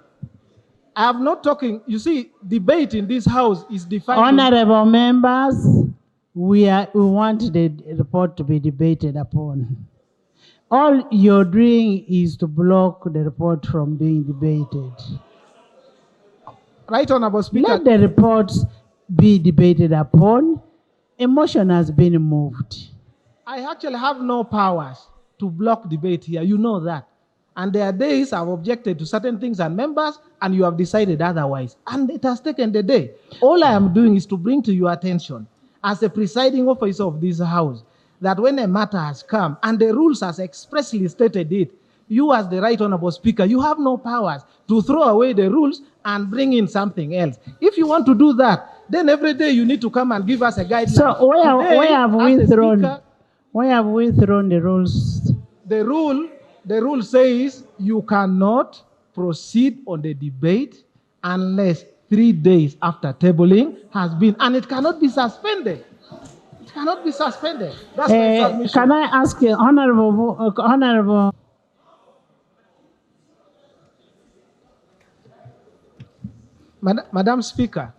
I am not talking, you see, debate in this house is defined. Honorable members, we want the report to be debated upon. All you're doing is to block the report from being debated. Right, Honorable Speaker. Let the reports be debated upon. A motion has been moved. I actually have no powers to block debate here. You know that. And there are days I've objected to certain things and members, and you have decided otherwise. And it has taken the day. All I am doing is to bring to your attention, as the presiding officer of this house, that when a matter has come, and the rules has expressly stated it, you as the right honorable speaker, you have no powers to throw away the rules and bring in something else. If you want to do that, then every day you need to come and give us a guideline. So where have we thrown the rules? The rule says you cannot proceed on the debate unless 3 days after tabling has been, and it cannot be suspended. It cannot be suspended. That's my submission. Can I ask you, Honorable? Madam Speaker,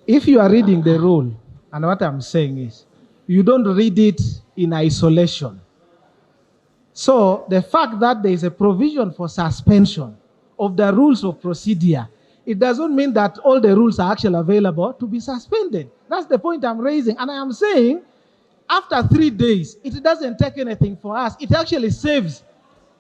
if you are reading the rule, and what I'm saying is, you don't read it in isolation. So the fact that there is a provision for suspension of the rules of procedure, it doesn't mean that all the rules are actually available to be suspended. That's the point I'm raising. And I am saying, after 3 days, it doesn't take anything for us. It actually saves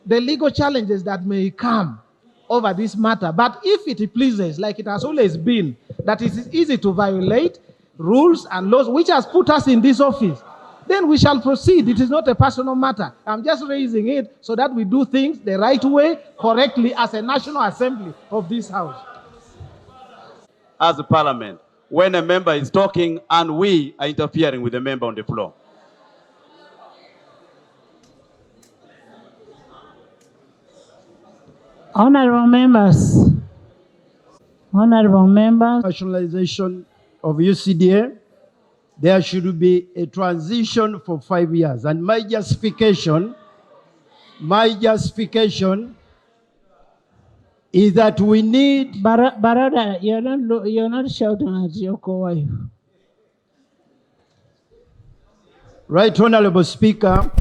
the legal challenges that may come over this matter. But if it pleases, like it has always been, that it is easy to violate rules and laws which has put us in this office, then we shall proceed. It is not a personal matter. I'm just raising it so that we do things the right way, correctly, as a National Assembly of this House. As a parliament, when a member is talking and we are interfering with the member on the floor. Honorable members. Nationalization of UCDA, there should be a transition for 5 years. And my justification is that we need... Barada, you're not shouting at your co-wife. Right, Honorable Speaker,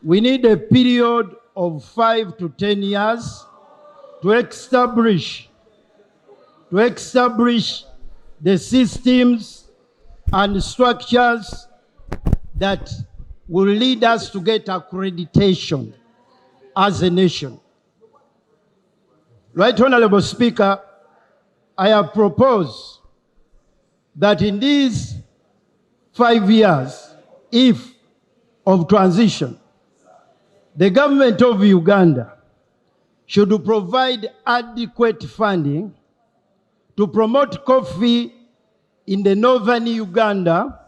we need a period of 5 to 10 years to establish the systems and structures that will lead us to get accreditation as a nation. Right, Honorable Speaker, I have proposed that in these 5 years, if of transition, the government of Uganda should provide adequate funding to promote coffee in the northern Uganda,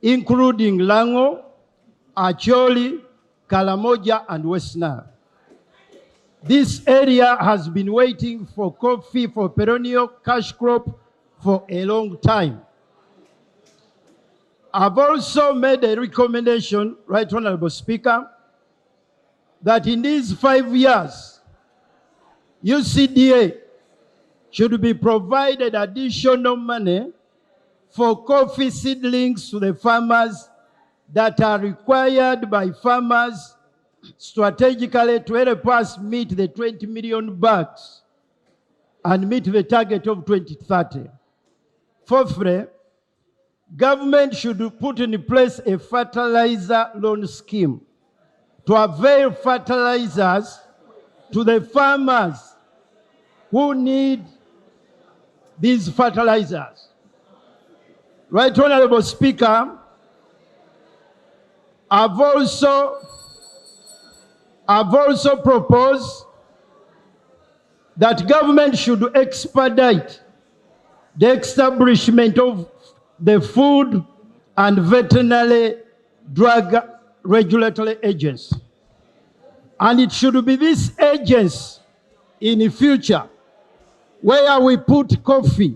including Lango, Acholi, Kalamoja, and West Nile. This area has been waiting for coffee for perennial cash crop for a long time. I've also made a recommendation, Right Honorable Speaker, that in these 5 years, UCDA should be provided additional money for coffee seedlings to the farmers that are required by farmers strategically to help us meet the 20 million bags and meet the target of 2030. Fourthly, government should put in place a fertilizer loan scheme to avail fertilizers to the farmers who need these fertilizers. Right, Honorable Speaker, I've also proposed that government should expedite the establishment of the Food and Veterinary Drug Regulatory Agency. And it should be this agency in the future where we put coffee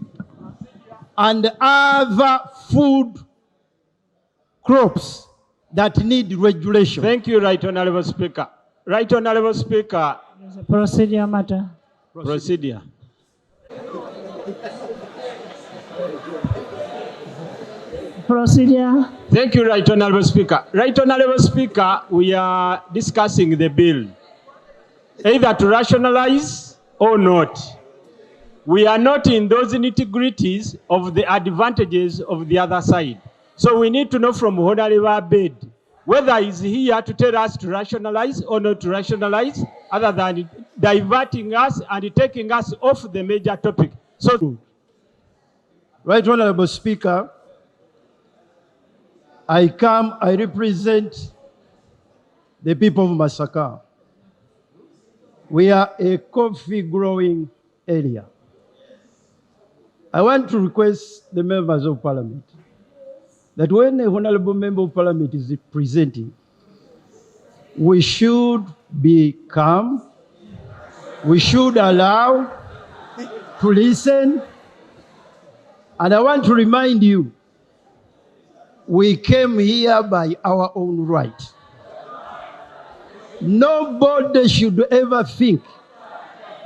and other food crops that need regulation. Thank you, Right Honorable Speaker. Right Honorable Speaker. There's a procedure matter. Procedure. Procedure. Thank you, Right Honorable Speaker. Right Honorable Speaker, we are discussing the bill, either to rationalize or not. We are not in those nitty-gritties of the advantages of the other side. So we need to know from Honorable Abed whether he's here to tell us to rationalize or not to rationalize, other than diverting us and taking us off the major topic. So, Right Honorable Speaker, I represent the people of Masaka. We are a coffee growing area. I want to request the members of Parliament that when the Honorable Member of Parliament is presenting, we should be calm, we should allow to listen, and I want to remind you, we came here by our own right. Nobody should ever think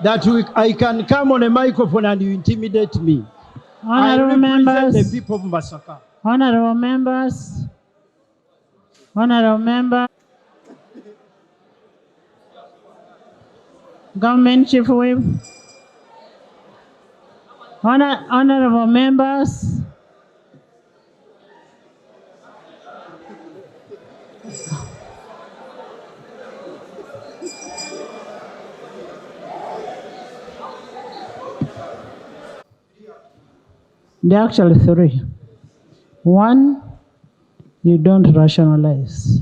that I can come on a microphone and you intimidate me. Honorable I represent members, the people of Masaka. Honorable members, Government Chief Whip, honorable members, there are actually three. One, you don't rationalize.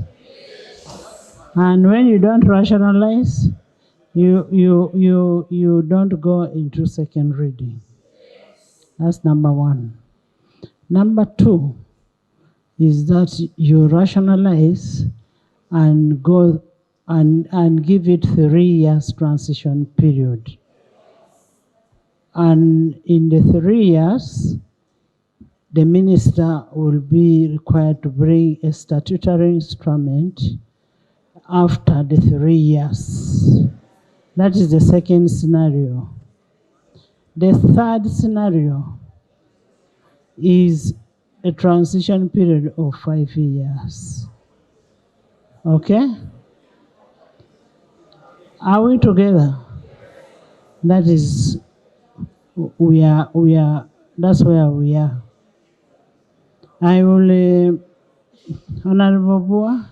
And when you don't rationalize, you don't go into second reading. That's number one. Number two is that you rationalize and go and give it 3 years transition period. And in the 3 years, the minister will be required to bring a statutory instrument after the 3 years. That is the second scenario. The third scenario is a transition period of 5 years. Okay? Are we together? That is, we are, that's where we are. I will, Honorable Bua.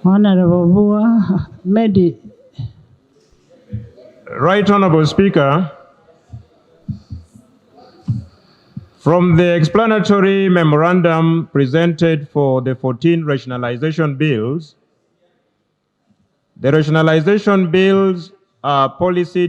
Honorable Bua, Medi. Right Honorable Speaker, from the explanatory memorandum presented for the 14 rationalization bills, the rationalization bills are policy